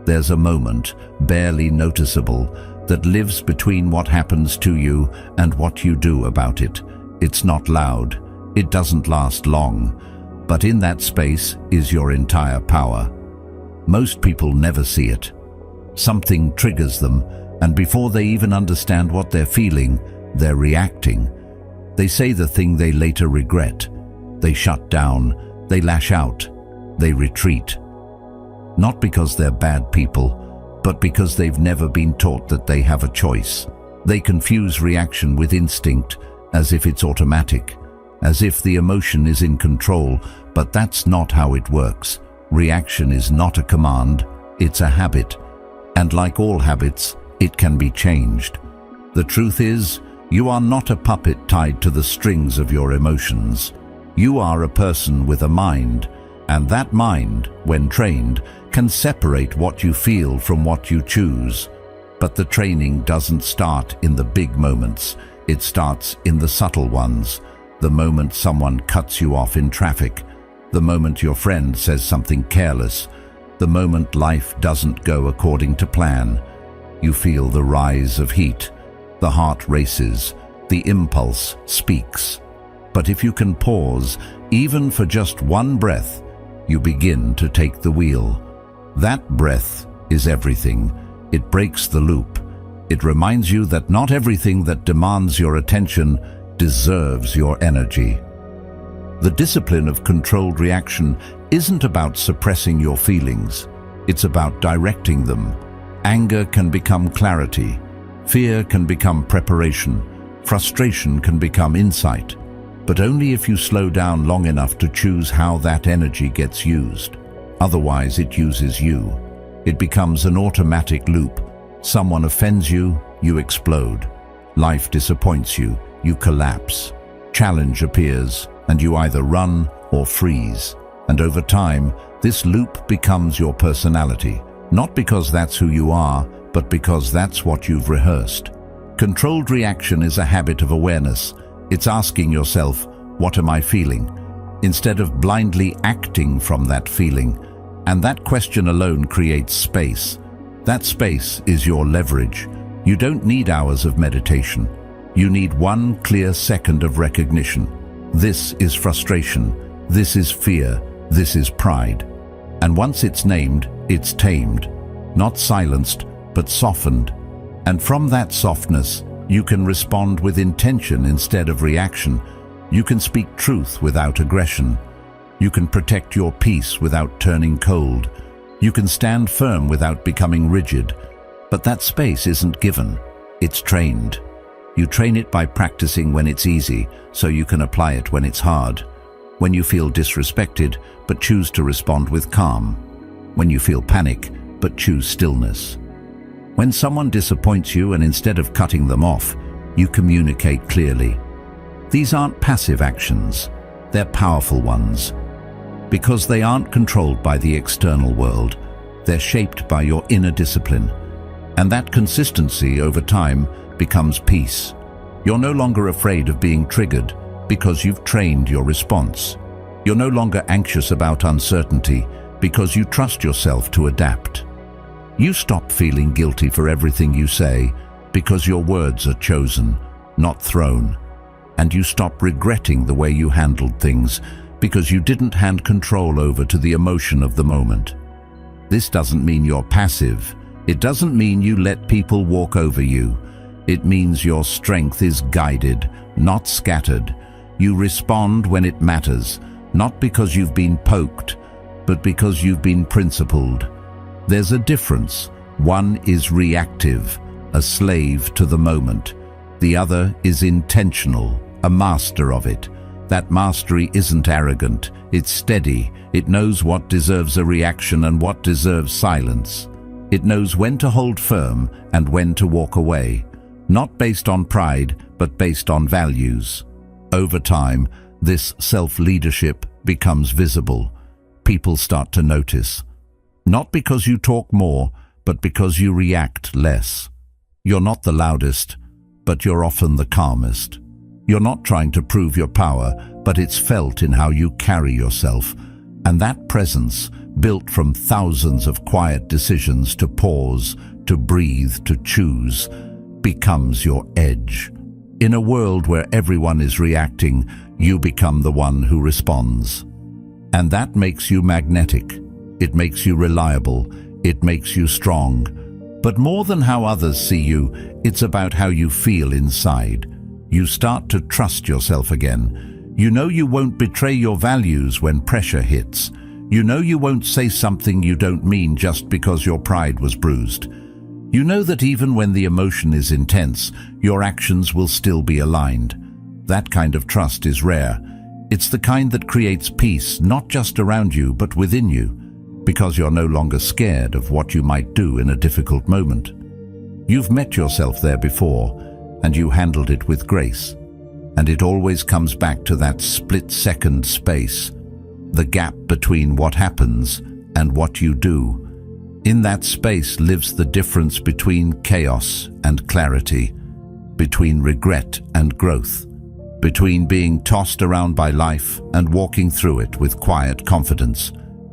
There's a moment, barely noticeable, that lives between what happens to you and what you do about it. It's not loud, it doesn't last long, but in that space is your entire power. Most people never see it. Something triggers them, and before they even understand what they're feeling, they're reacting. They say the thing they later regret. They shut down, they lash out, they retreat. Not because they're bad people, but because they've never been taught that they have a choice. They confuse reaction with instinct, as if it's automatic, as if the emotion is in control, but that's not how it works. Reaction is not a command, it's a habit. And like all habits, it can be changed. The truth is, you are not a puppet tied to the strings of your emotions. You are a person with a mind, and that mind, when trained, can separate what you feel from what you choose. But the training doesn't start in the big moments. It starts in the subtle ones. The moment someone cuts you off in traffic, the moment your friend says something careless, the moment life doesn't go according to plan. You feel the rise of heat. The heart races. The impulse speaks. But if you can pause, even for just one breath, you begin to take the wheel. That breath is everything. It breaks the loop. It reminds you that not everything that demands your attention deserves your energy. The discipline of controlled reaction isn't about suppressing your feelings. It's about directing them. Anger can become clarity. Fear can become preparation. Frustration can become insight. But only if you slow down long enough to choose how that energy gets used. Otherwise, it uses you. It becomes an automatic loop. Someone offends you, you explode. Life disappoints you, you collapse. Challenge appears, and you either run or freeze. And over time, this loop becomes your personality. Not because that's who you are, but because that's what you've rehearsed. Controlled reaction is a habit of awareness. It's asking yourself, what am I feeling? Instead of blindly acting from that feeling. And that question alone creates space. That space is your leverage. You don't need hours of meditation. You need one clear second of recognition. This is frustration. This is fear. This is pride. And once it's named, it's tamed. Not silenced, but softened. And from that softness, you can respond with intention instead of reaction. You can speak truth without aggression. You can protect your peace without turning cold. You can stand firm without becoming rigid. But that space isn't given. It's trained. You train it by practicing when it's easy, so you can apply it when it's hard. When you feel disrespected, but choose to respond with calm. When you feel panic, but choose stillness. When someone disappoints you and instead of cutting them off, you communicate clearly. These aren't passive actions, they're powerful ones. Because they aren't controlled by the external world, they're shaped by your inner discipline. And that consistency over time becomes peace. You're no longer afraid of being triggered because you've trained your response. You're no longer anxious about uncertainty because you trust yourself to adapt. You stop feeling guilty for everything you say because your words are chosen, not thrown. And you stop regretting the way you handled things because you didn't hand control over to the emotion of the moment. This doesn't mean you're passive. It doesn't mean you let people walk over you. It means your strength is guided, not scattered. You respond when it matters, not because you've been poked, but because you've been principled. There's a difference. One is reactive, a slave to the moment. The other is intentional, a master of it. That mastery isn't arrogant, it's steady. It knows what deserves a reaction and what deserves silence. It knows when to hold firm and when to walk away, not based on pride, but based on values. Over time, this self-leadership becomes visible. People start to notice. Not because you talk more, but because you react less. You're not the loudest, but you're often the calmest. You're not trying to prove your power, but it's felt in how you carry yourself. And that presence, built from thousands of quiet decisions to pause, to breathe, to choose, becomes your edge. In a world where everyone is reacting, you become the one who responds. And that makes you magnetic. It makes you reliable. It makes you strong. But more than how others see you, it's about how you feel inside. You start to trust yourself again. You know you won't betray your values when pressure hits. You know you won't say something you don't mean just because your pride was bruised. You know that even when the emotion is intense, your actions will still be aligned. That kind of trust is rare. It's the kind that creates peace, not just around you, but within you, because you're no longer scared of what you might do in a difficult moment. You've met yourself there before, and you handled it with grace. And it always comes back to that split-second space, the gap between what happens and what you do. In that space lives the difference between chaos and clarity, between regret and growth, between being tossed around by life and walking through it with quiet confidence.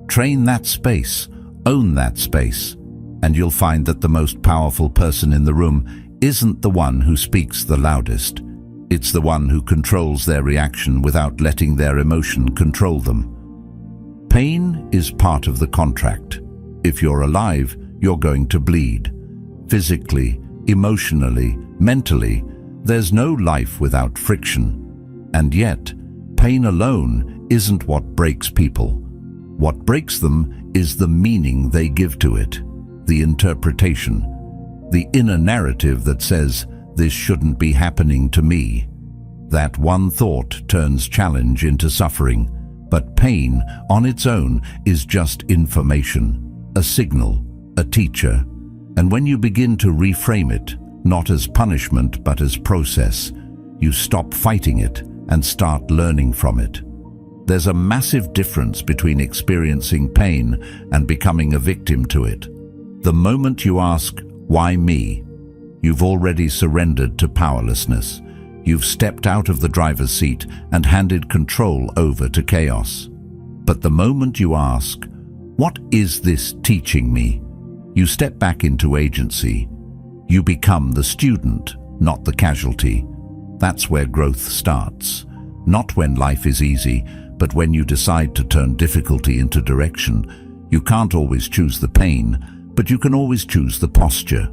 Train that space, own that space, and you'll find that the most powerful person in the room isn't the one who speaks the loudest. It's the one who controls their reaction without letting their emotion control them. Pain is part of the contract. If you're alive, you're going to bleed. Physically, emotionally, mentally, there's no life without friction. And yet, pain alone isn't what breaks people. What breaks them is the meaning they give to it, the interpretation, the inner narrative that says, "This shouldn't be happening to me." That one thought turns challenge into suffering, but pain on its own is just information, a signal, a teacher. And when you begin to reframe it, not as punishment but as process, you stop fighting it and start learning from it. There's a massive difference between experiencing pain and becoming a victim to it. The moment you ask, "Why me?" you've already surrendered to powerlessness. You've stepped out of the driver's seat and handed control over to chaos. But the moment you ask, "What is this teaching me?" you step back into agency. You become the student, not the casualty. That's where growth starts. Not when life is easy, but when you decide to turn difficulty into direction. You can't always choose the pain, but you can always choose the posture.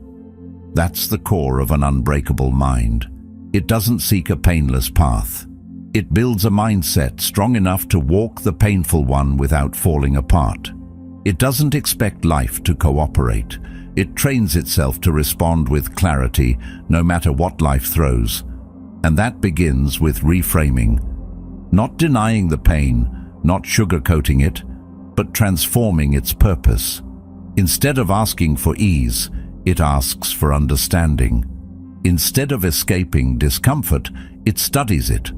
That's the core of an unbreakable mind. It doesn't seek a painless path. It builds a mindset strong enough to walk the painful one without falling apart. It doesn't expect life to cooperate. It trains itself to respond with clarity, no matter what life throws. And that begins with reframing. Not denying the pain, not sugarcoating it, but transforming its purpose. Instead of asking for ease, it asks for understanding. Instead of escaping discomfort, it studies it.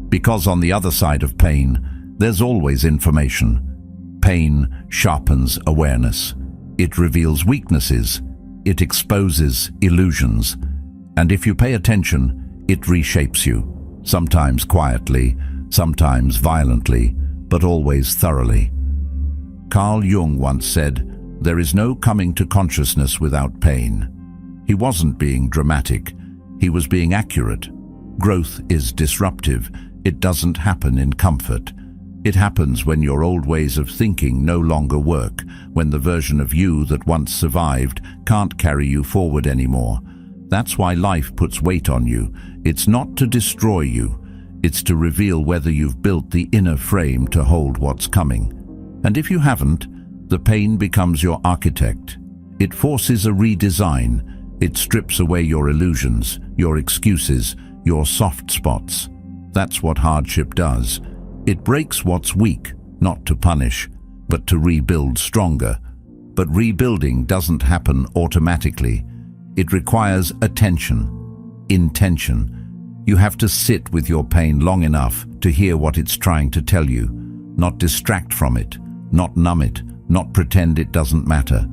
Because on the other side of pain, there's always information. Pain sharpens awareness. It reveals weaknesses. It exposes illusions. And if you pay attention, it reshapes you. Sometimes quietly, sometimes violently, but always thoroughly. Carl Jung once said, "There is no coming to consciousness without pain." He wasn't being dramatic. He was being accurate. Growth is disruptive. It doesn't happen in comfort. It happens when your old ways of thinking no longer work, when the version of you that once survived can't carry you forward anymore. That's why life puts weight on you. It's not to destroy you. It's to reveal whether you've built the inner frame to hold what's coming. And if you haven't, the pain becomes your architect. It forces a redesign. It strips away your illusions, your excuses, your soft spots. That's what hardship does. It breaks what's weak, not to punish, but to rebuild stronger. But rebuilding doesn't happen automatically. It requires attention, intention. You have to sit with your pain long enough to hear what it's trying to tell you, not distract from it, not numb it, not pretend it doesn't matter,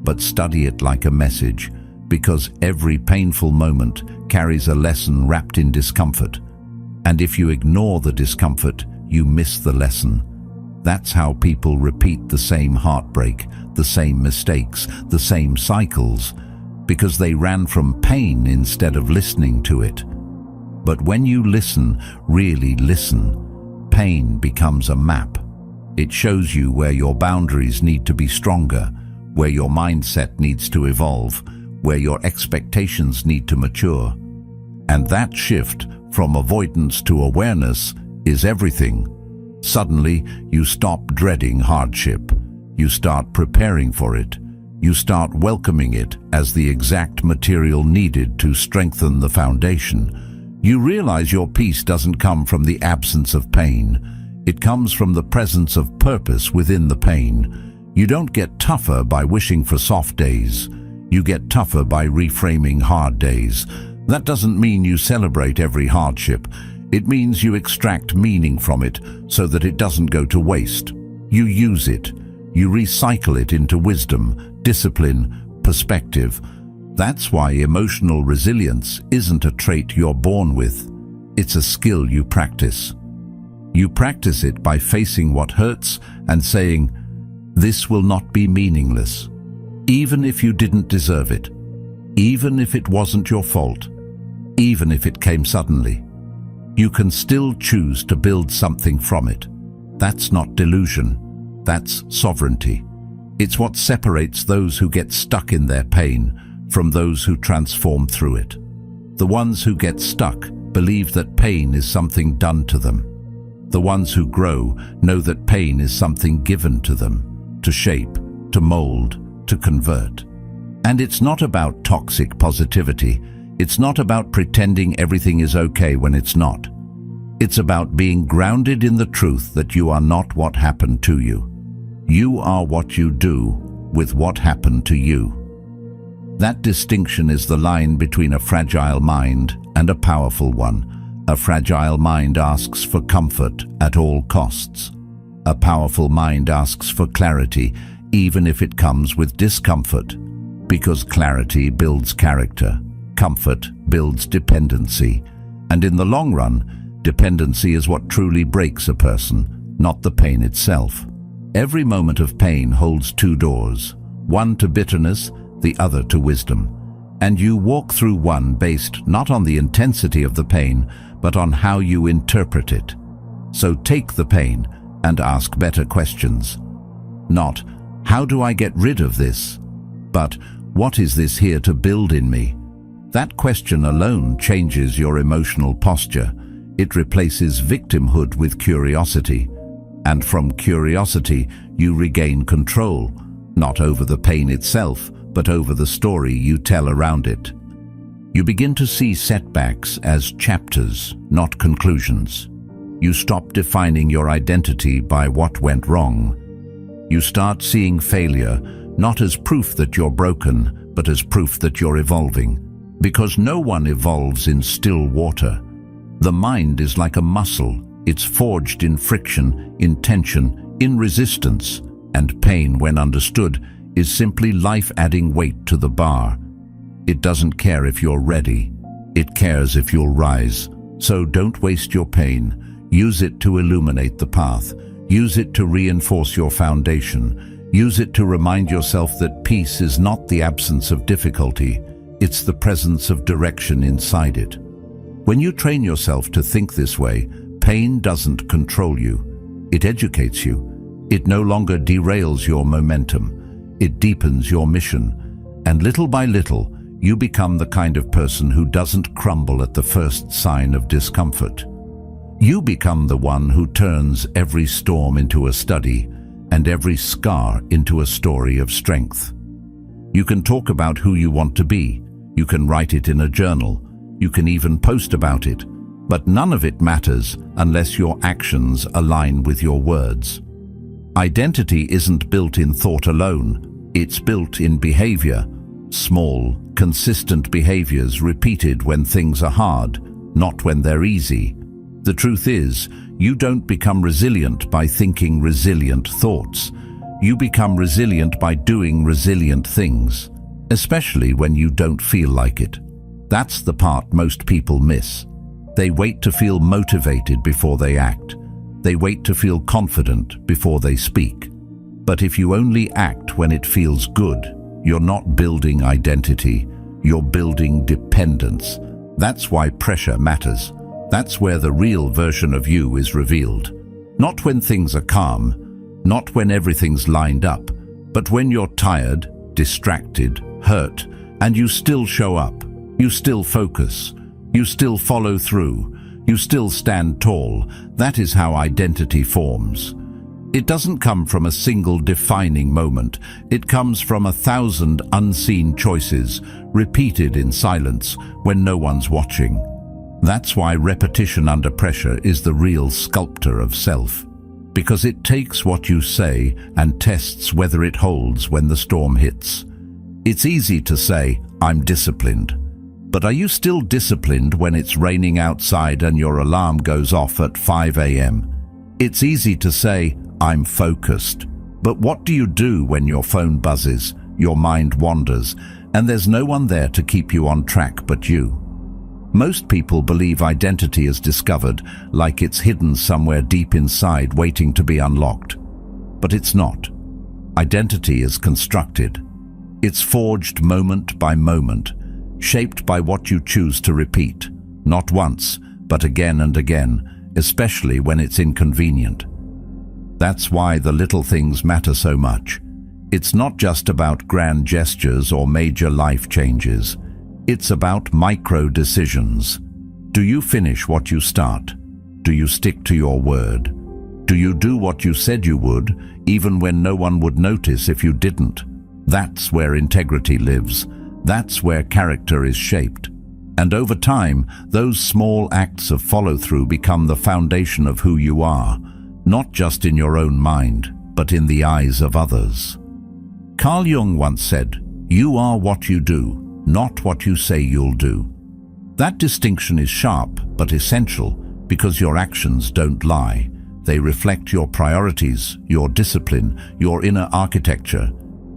but study it like a message. Because every painful moment carries a lesson wrapped in discomfort. And if you ignore the discomfort, you miss the lesson. That's how people repeat the same heartbreak, the same mistakes, the same cycles, because they ran from pain instead of listening to it. But when you listen, really listen, pain becomes a map. It shows you where your boundaries need to be stronger, where your mindset needs to evolve, where your expectations need to mature. And that shift from avoidance to awareness is everything. Suddenly, you stop dreading hardship. You start preparing for it. You start welcoming it as the exact material needed to strengthen the foundation. You realize your peace doesn't come from the absence of pain. It comes from the presence of purpose within the pain. You don't get tougher by wishing for soft days. You get tougher by reframing hard days. That doesn't mean you celebrate every hardship. It means you extract meaning from it so that it doesn't go to waste. You use it. You recycle it into wisdom, discipline, perspective. That's why emotional resilience isn't a trait you're born with. It's a skill you practice. You practice it by facing what hurts and saying, "This will not be meaningless," even if you didn't deserve it, even if it wasn't your fault, even if it came suddenly. You can still choose to build something from it. That's not delusion. That's sovereignty. It's what separates those who get stuck in their pain from those who transform through it. The ones who get stuck believe that pain is something done to them. The ones who grow know that pain is something given to them, to shape, to mold, to convert. And it's not about toxic positivity. It's not about pretending everything is okay when it's not. It's about being grounded in the truth that you are not what happened to you. You are what you do with what happened to you. That distinction is the line between a fragile mind and a powerful one. A fragile mind asks for comfort at all costs. A powerful mind asks for clarity, even if it comes with discomfort, because clarity builds character. Comfort builds dependency, and in the long run, dependency is what truly breaks a person, not the pain itself. Every moment of pain holds two doors, one to bitterness, the other to wisdom, and you walk through one based not on the intensity of the pain, but on how you interpret it. So take the pain and ask better questions. Not, "How do I get rid of this?" but, "What is this here to build in me?" That question alone changes your emotional posture. It replaces victimhood with curiosity. And from curiosity, you regain control, not over the pain itself, but over the story you tell around it. You begin to see setbacks as chapters, not conclusions. You stop defining your identity by what went wrong. You start seeing failure not as proof that you're broken, but as proof that you're evolving. Because no one evolves in still water. The mind is like a muscle. It's forged in friction, in tension, in resistance, and pain, when understood, is simply life adding weight to the bar. It doesn't care if you're ready. It cares if you'll rise. So don't waste your pain. Use it to illuminate the path. Use it to reinforce your foundation. Use it to remind yourself that peace is not the absence of difficulty. It's the presence of direction inside it. When you train yourself to think this way, pain doesn't control you. It educates you. It no longer derails your momentum. It deepens your mission. And little by little, you become the kind of person who doesn't crumble at the first sign of discomfort. You become the one who turns every storm into a study and every scar into a story of strength. You can talk about who you want to be. You can write it in a journal. You can even post about it. But none of it matters unless your actions align with your words. Identity isn't built in thought alone. It's built in behavior. Small, consistent behaviors repeated when things are hard, not when they're easy. The truth is, you don't become resilient by thinking resilient thoughts. You become resilient by doing resilient things, especially when you don't feel like it. That's the part most people miss. They wait to feel motivated before they act. They wait to feel confident before they speak. But if you only act when it feels good, you're not building identity, You're building dependence. That's why pressure matters. That's where the real version of you is revealed. Not when things are calm, not when everything's lined up, but when you're tired, distracted, hurt, and you still show up. You still focus. You still follow through. You still stand tall. That is how identity forms. It doesn't come from a single defining moment. It comes from 1,000 unseen choices, repeated in silence when no one's watching. That's why repetition under pressure is the real sculptor of self. Because it takes what you say and tests whether it holds when the storm hits. It's easy to say, "I'm disciplined." But are you still disciplined when it's raining outside and your alarm goes off at 5 a.m.? It's easy to say, "I'm focused." But what do you do when your phone buzzes, your mind wanders, and there's no one there to keep you on track but you? Most people believe identity is discovered, like it's hidden somewhere deep inside waiting to be unlocked. But it's not. Identity is constructed. It's forged moment by moment, shaped by what you choose to repeat, not once, but again and again, especially when it's inconvenient. That's why the little things matter so much. It's not just about grand gestures or major life changes. It's about micro decisions. Do you finish what you start? Do you stick to your word? Do you do what you said you would, even when no one would notice if you didn't? That's where integrity lives. That's where character is shaped. And over time, those small acts of follow-through become the foundation of who you are, not just in your own mind, but in the eyes of others. Carl Jung once said, "You are what you do, not what you say you'll do." That distinction is sharp but essential because your actions don't lie. They reflect your priorities, your discipline, your inner architecture.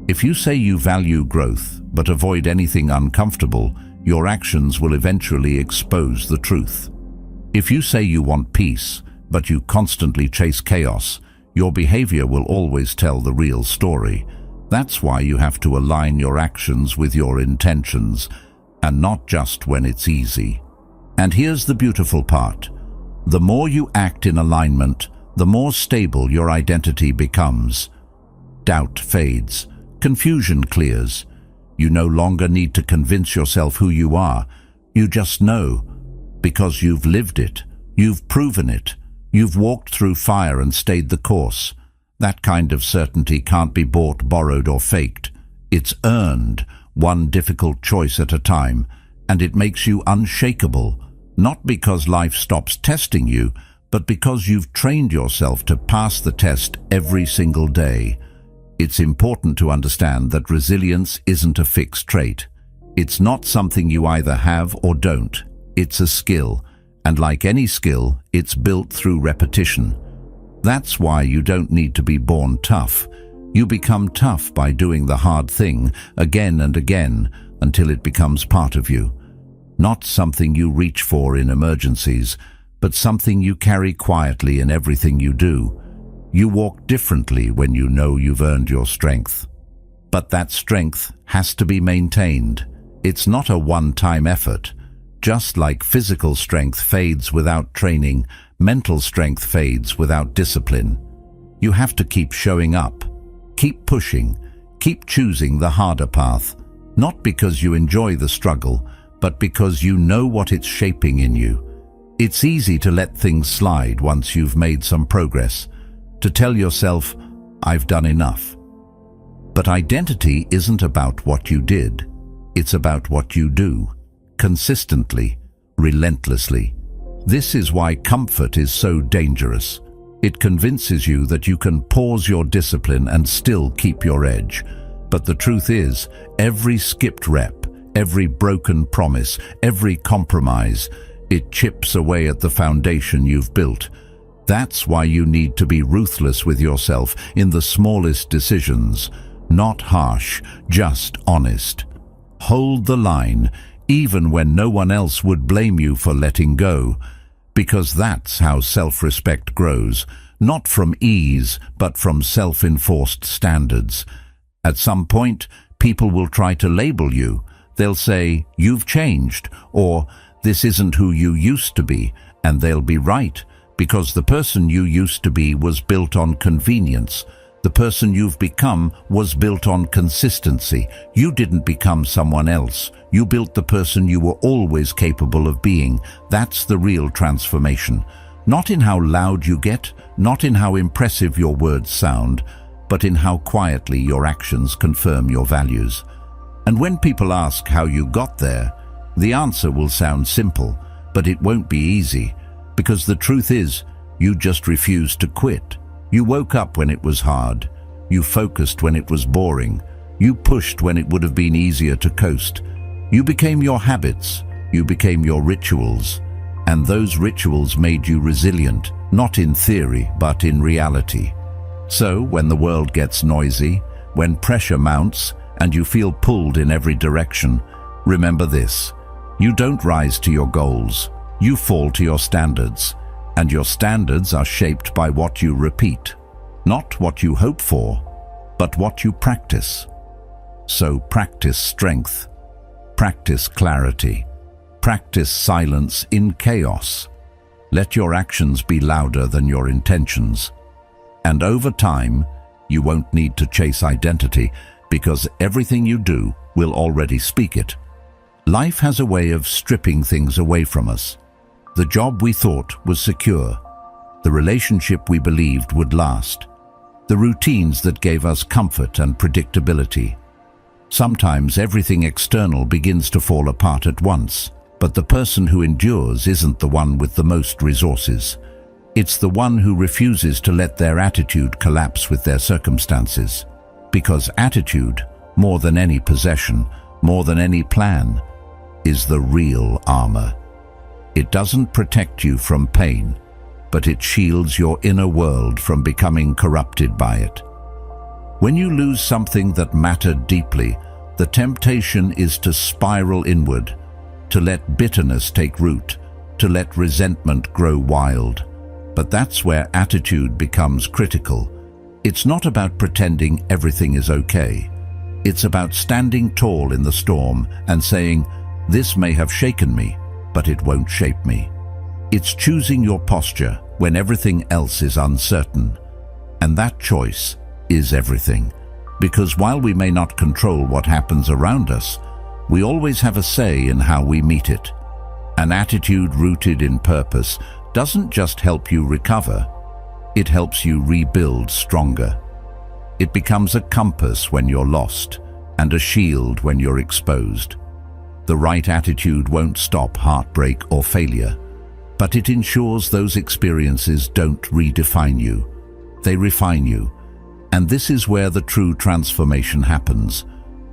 If you say you value growth but avoid anything uncomfortable, your actions will eventually expose the truth. If you say you want peace but you constantly chase chaos, your behavior will always tell the real story. That's why you have to align your actions with your intentions, and not just when it's easy. And here's the beautiful part. The more you act in alignment, the more stable your identity becomes. Doubt fades. Confusion clears. You no longer need to convince yourself who you are. You just know, because you've lived it. You've proven it. You've walked through fire and stayed the course. That kind of certainty can't be bought, borrowed, or faked. It's earned, one difficult choice at a time, and it makes you unshakable, not because life stops testing you, but because you've trained yourself to pass the test every single day. It's important to understand that resilience isn't a fixed trait. It's not something you either have or don't. It's a skill, and like any skill, it's built through repetition. That's why you don't need to be born tough. You become tough by doing the hard thing again and again until it becomes part of you. Not something you reach for in emergencies, but something you carry quietly in everything you do. You walk differently when you know you've earned your strength. But that strength has to be maintained. It's not a one-time effort. Just like physical strength fades without training, mental strength fades without discipline. You have to keep showing up, keep pushing, keep choosing the harder path, not because you enjoy the struggle, but because you know what it's shaping in you. It's easy to let things slide once you've made some progress, to tell yourself, "I've done enough." But identity isn't about what you did. It's about what you do, consistently, relentlessly. This is why comfort is so dangerous. It convinces you that you can pause your discipline and still keep your edge. But the truth is, every skipped rep, every broken promise, every compromise, it chips away at the foundation you've built. That's why you need to be ruthless with yourself in the smallest decisions. Not harsh, just honest. Hold the line, even when no one else would blame you for letting go. Because that's how self-respect grows, not from ease, but from self-enforced standards. At some point, people will try to label you. They'll say, "You've changed," or "This isn't who you used to be," and they'll be right, because the person you used to be was built on convenience. The person you've become was built on consistency. You didn't become someone else. You built the person you were always capable of being. That's the real transformation. Not in how loud you get, not in how impressive your words sound, but in how quietly your actions confirm your values. And when people ask how you got there, the answer will sound simple, but it won't be easy, because the truth is, you just refused to quit. You woke up when it was hard. You focused when it was boring. You pushed when it would have been easier to coast. You became your habits. You became your rituals. And those rituals made you resilient, not in theory, but in reality. So, when the world gets noisy, when pressure mounts, and you feel pulled in every direction, remember this: you don't rise to your goals, you fall to your standards, and your standards are shaped by what you repeat, not what you hope for, but what you practice. So practice strength, practice clarity, practice silence in chaos. Let your actions be louder than your intentions. And over time, you won't need to chase identity, because everything you do will already speak it. Life has a way of stripping things away from us. The job we thought was secure, the relationship we believed would last, the routines that gave us comfort and predictability. Sometimes everything external begins to fall apart at once, but the person who endures isn't the one with the most resources. It's the one who refuses to let their attitude collapse with their circumstances. Because attitude, more than any possession, more than any plan, is the real armor. It doesn't protect you from pain, but it shields your inner world from becoming corrupted by it. When you lose something that mattered deeply, the temptation is to spiral inward, to let bitterness take root, to let resentment grow wild. But that's where attitude becomes critical. It's not about pretending everything is okay. It's about standing tall in the storm and saying, "This may have shaken me, but it won't shape me." It's choosing your posture when everything else is uncertain. And that choice is everything. Because while we may not control what happens around us, we always have a say in how we meet it. An attitude rooted in purpose doesn't just help you recover, it helps you rebuild stronger. It becomes a compass when you're lost, and a shield when you're exposed. The right attitude won't stop heartbreak or failure, but it ensures those experiences don't redefine you. They refine you. And this is where the true transformation happens.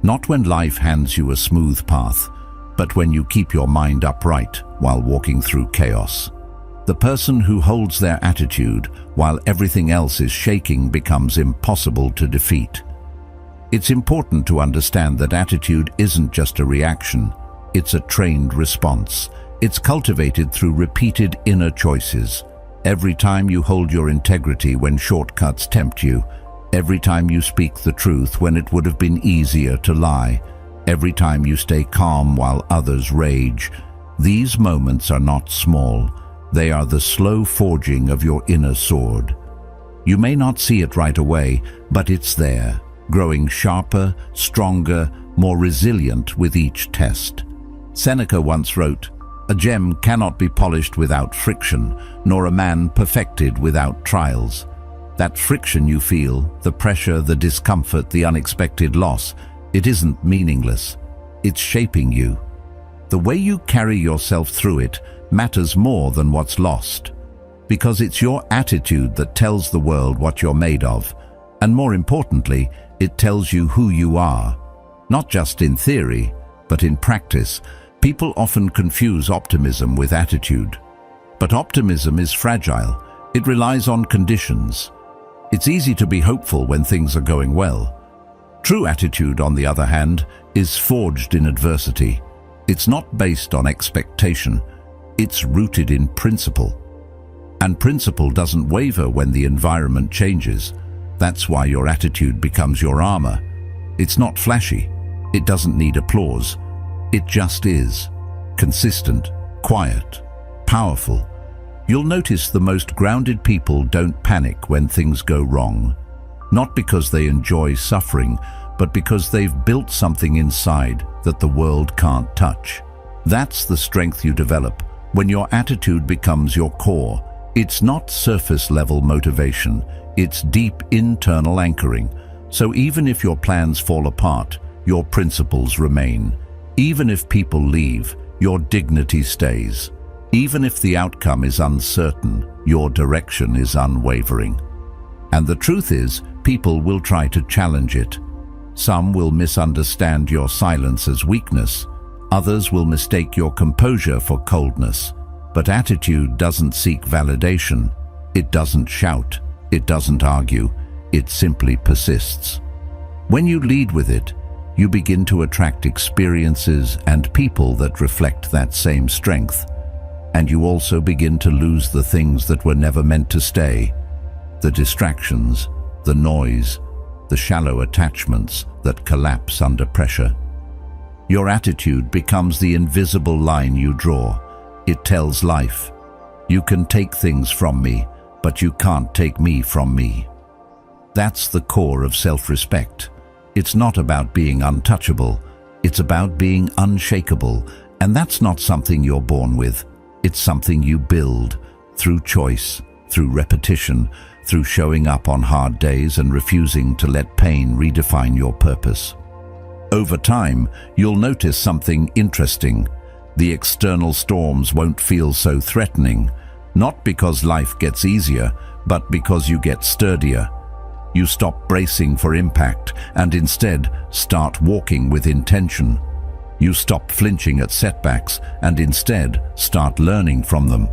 Not when life hands you a smooth path, but when you keep your mind upright while walking through chaos. The person who holds their attitude while everything else is shaking becomes impossible to defeat. It's important to understand that attitude isn't just a reaction, it's a trained response. It's cultivated through repeated inner choices. Every time you hold your integrity when shortcuts tempt you, every time you speak the truth when it would have been easier to lie, every time you stay calm while others rage, these moments are not small. They are the slow forging of your inner sword. You may not see it right away, but it's there, growing sharper, stronger, more resilient with each test. Seneca once wrote, "A gem cannot be polished without friction, nor a man perfected without trials." That friction you feel, the pressure, the discomfort, the unexpected loss, it isn't meaningless. It's shaping you. The way you carry yourself through it matters more than what's lost, because it's your attitude that tells the world what you're made of, and more importantly, it tells you who you are, not just in theory, but in practice. People often confuse optimism with attitude, but optimism is fragile. It relies on conditions. It's easy to be hopeful when things are going well. True attitude, on the other hand, is forged in adversity. It's not based on expectation. It's rooted in principle. And principle doesn't waver when the environment changes. That's why your attitude becomes your armor. It's not flashy. It doesn't need applause. It just is. Consistent, quiet, powerful. You'll notice the most grounded people don't panic when things go wrong. Not because they enjoy suffering, but because they've built something inside that the world can't touch. That's the strength you develop when your attitude becomes your core. It's not surface-level motivation, it's deep internal anchoring. So even if your plans fall apart, your principles remain. Even if people leave, your dignity stays. Even if the outcome is uncertain, your direction is unwavering. And the truth is, people will try to challenge it. Some will misunderstand your silence as weakness. Others will mistake your composure for coldness. But attitude doesn't seek validation. It doesn't shout. It doesn't argue. It simply persists. When you lead with it, you begin to attract experiences and people that reflect that same strength. And you also begin to lose the things that were never meant to stay. The distractions, the noise, the shallow attachments that collapse under pressure. Your attitude becomes the invisible line you draw. It tells life, you can take things from me, but you can't take me from me. That's the core of self-respect. It's not about being untouchable, it's about being unshakable, and that's not something you're born with. It's something you build through choice, through repetition, through showing up on hard days and refusing to let pain redefine your purpose. Over time, you'll notice something interesting. The external storms won't feel so threatening, not because life gets easier, but because you get sturdier. You stop bracing for impact and instead start walking with intention. You stop flinching at setbacks and instead start learning from them.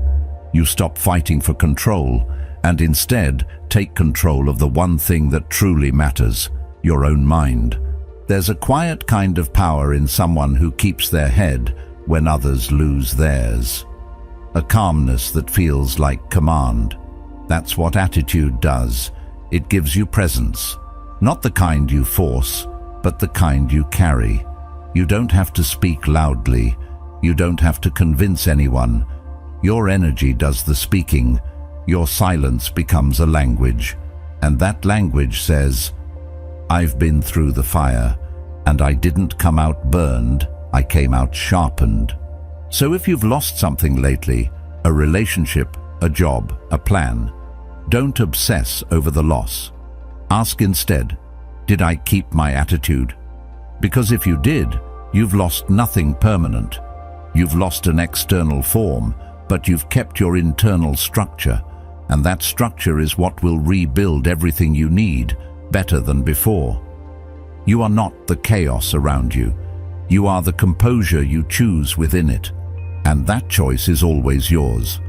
You stop fighting for control and instead take control of the one thing that truly matters, your own mind. There's a quiet kind of power in someone who keeps their head when others lose theirs. A calmness that feels like command. That's what attitude does. It gives you presence. Not the kind you force, but the kind you carry. You don't have to speak loudly. You don't have to convince anyone. Your energy does the speaking. Your silence becomes a language. And that language says, I've been through the fire, and I didn't come out burned, I came out sharpened. So if you've lost something lately, a relationship, a job, a plan, don't obsess over the loss. Ask instead, did I keep my attitude? Because if you did, you've lost nothing permanent. You've lost an external form, but you've kept your internal structure, and that structure is what will rebuild everything you need better than before. You are not the chaos around you. You are the composure you choose within it, and that choice is always yours,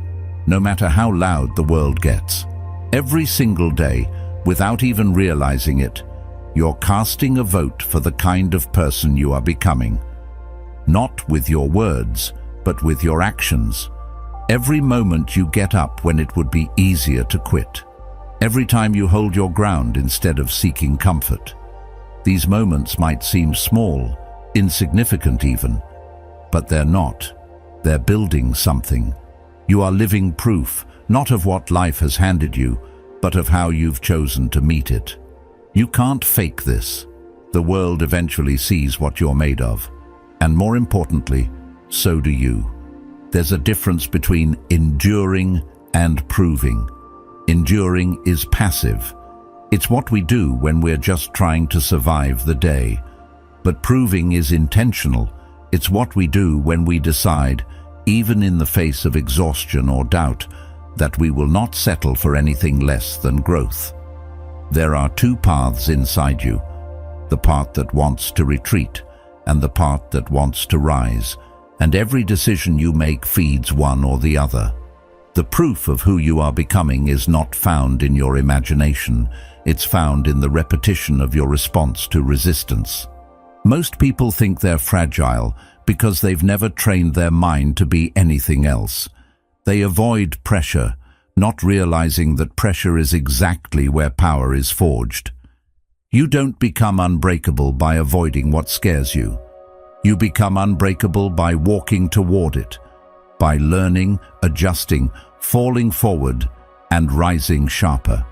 no matter how loud the world gets. Every single day, without even realizing it, you're casting a vote for the kind of person you are becoming. Not with your words, but with your actions. Every moment you get up when it would be easier to quit. Every time you hold your ground instead of seeking comfort. These moments might seem small, insignificant even, but they're not. They're building something. You are living proof, not of what life has handed you, but of how you've chosen to meet it. You can't fake this. The world eventually sees what you're made of. And more importantly, so do you. There's a difference between enduring and proving. Enduring is passive. It's what we do when we're just trying to survive the day. But proving is intentional. It's what we do when we decide, even in the face of exhaustion or doubt, that we will not settle for anything less than growth. There are two paths inside you, the part that wants to retreat and the part that wants to rise, and every decision you make feeds one or the other. The proof of who you are becoming is not found in your imagination, it's found in the repetition of your response to resistance. Most people think they're fragile because they've never trained their mind to be anything else. They avoid pressure, not realizing that pressure is exactly where power is forged. You don't become unbreakable by avoiding what scares you. You become unbreakable by walking toward it, by learning, adjusting, falling forward, and rising sharper.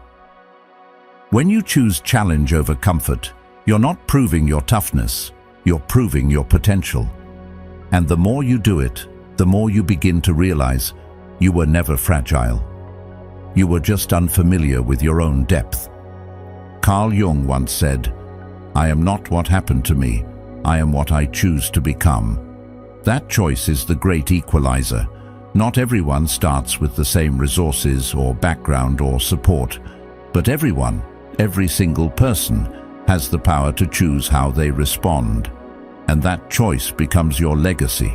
When you choose challenge over comfort, you're not proving your toughness, you're proving your potential. And the more you do it, the more you begin to realize you were never fragile. You were just unfamiliar with your own depth. Carl Jung once said, "I am not what happened to me, I am what I choose to become." That choice is the great equalizer. Not everyone starts with the same resources or background or support, but everyone, every single person, has the power to choose how they respond. And that choice becomes your legacy,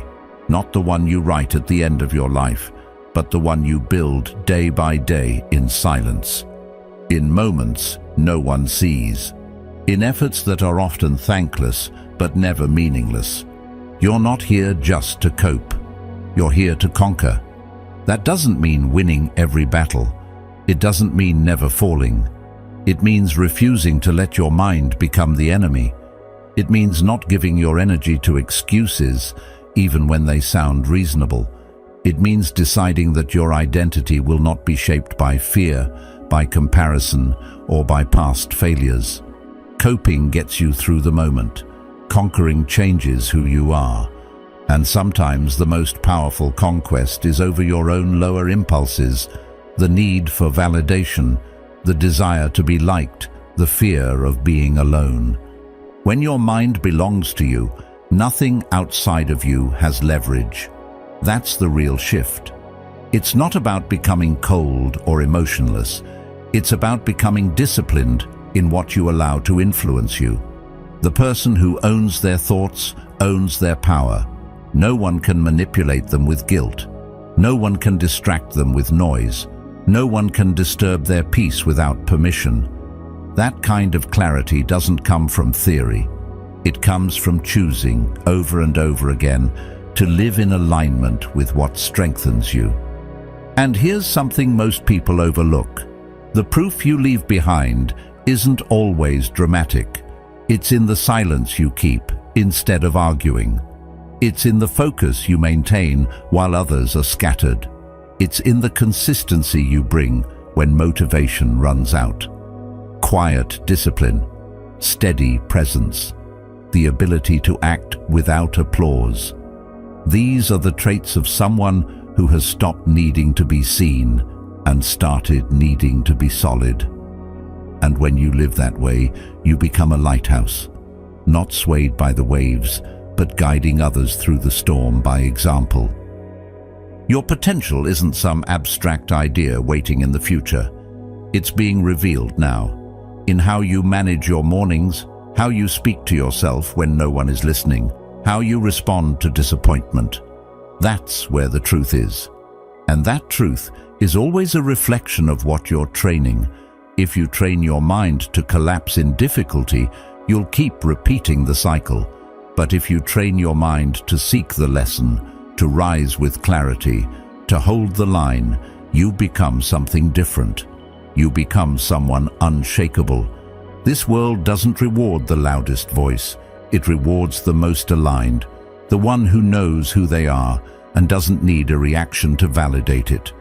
not the one you write at the end of your life, but the one you build day by day in silence, in moments no one sees, in efforts that are often thankless but never meaningless. You're not here just to cope. You're here to conquer. That doesn't mean winning every battle. It doesn't mean never falling. It means refusing to let your mind become the enemy. It means not giving your energy to excuses, even when they sound reasonable. It means deciding that your identity will not be shaped by fear, by comparison, or by past failures. Coping gets you through the moment. Conquering changes who you are. And sometimes the most powerful conquest is over your own lower impulses, the need for validation, the desire to be liked, the fear of being alone. When your mind belongs to you, nothing outside of you has leverage. That's the real shift. It's not about becoming cold or emotionless. It's about becoming disciplined in what you allow to influence you. The person who owns their thoughts owns their power. No one can manipulate them with guilt. No one can distract them with noise. No one can disturb their peace without permission. That kind of clarity doesn't come from theory. It comes from choosing, over and over again, to live in alignment with what strengthens you. And here's something most people overlook. The proof you leave behind isn't always dramatic. It's in the silence you keep instead of arguing. It's in the focus you maintain while others are scattered. It's in the consistency you bring when motivation runs out. Quiet discipline, steady presence, the ability to act without applause. These are the traits of someone who has stopped needing to be seen and started needing to be solid. And when you live that way, you become a lighthouse, not swayed by the waves, but guiding others through the storm by example. Your potential isn't some abstract idea waiting in the future. It's being revealed now, in how you manage your mornings, how you speak to yourself when no one is listening, how you respond to disappointment. That's where the truth is. And that truth is always a reflection of what you're training. If you train your mind to collapse in difficulty, you'll keep repeating the cycle. But if you train your mind to seek the lesson, to rise with clarity, to hold the line, you become something different. You become someone unshakable. This world doesn't reward the loudest voice. It rewards the most aligned, the one who knows who they are and doesn't need a reaction to validate it.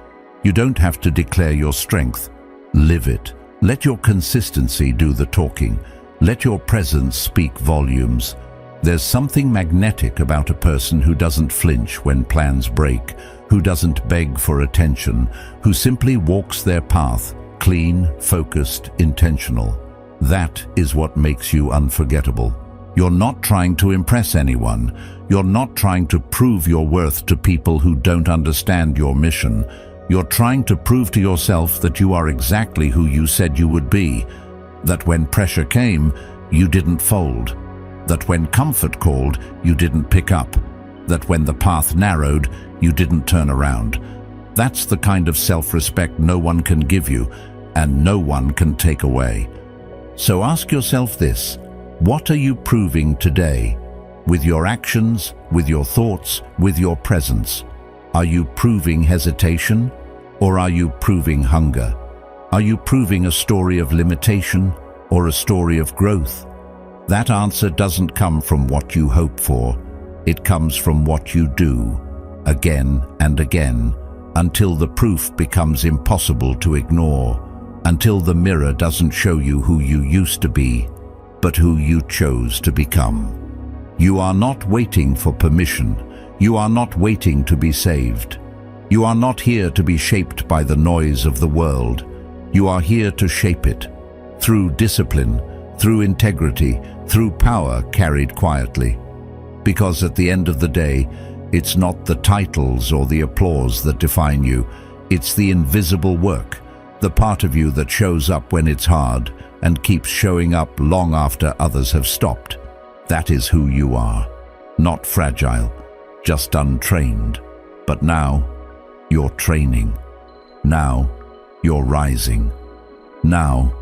You don't have to declare your strength. Live it. Let your consistency do the talking. Let your presence speak volumes. There's something magnetic about a person who doesn't flinch when plans break, who doesn't beg for attention, who simply walks their path, clean, focused, intentional. That is what makes you unforgettable. You're not trying to impress anyone. You're not trying to prove your worth to people who don't understand your mission. You're trying to prove to yourself that you are exactly who you said you would be, that when pressure came, you didn't fold, that when comfort called, you didn't pick up, that when the path narrowed, you didn't turn around. That's the kind of self-respect no one can give you, and no one can take away. So ask yourself this: what are you proving today? With your actions, with your thoughts, with your presence? Are you proving hesitation, or are you proving hunger? Are you proving a story of limitation, or a story of growth? That answer doesn't come from what you hope for. It comes from what you do, again and again, until the proof becomes impossible to ignore, until the mirror doesn't show you who you used to be, but who you chose to become. You are not waiting for permission. You are not waiting to be saved. You are not here to be shaped by the noise of the world. You are here to shape it, through discipline, through integrity, through power carried quietly. Because at the end of the day, it's not the titles or the applause that define you. It's the invisible work, the part of you that shows up when it's hard and keeps showing up long after others have stopped. That is who you are. Not fragile, just untrained. But now, you're training. Now, you're rising. Now,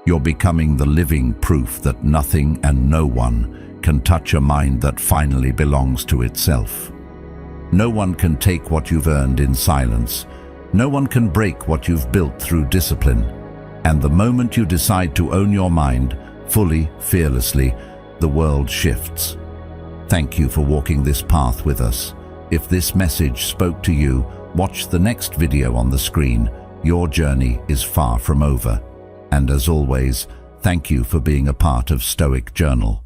you're becoming the living proof that nothing and no one can touch a mind that finally belongs to itself. No one can take what you've earned in silence. No one can break what you've built through discipline. And the moment you decide to own your mind, fully, fearlessly, the world shifts. Thank you for walking this path with us. If this message spoke to you, watch the next video on the screen. Your journey is far from over. And as always, thank you for being a part of Stoic Journal.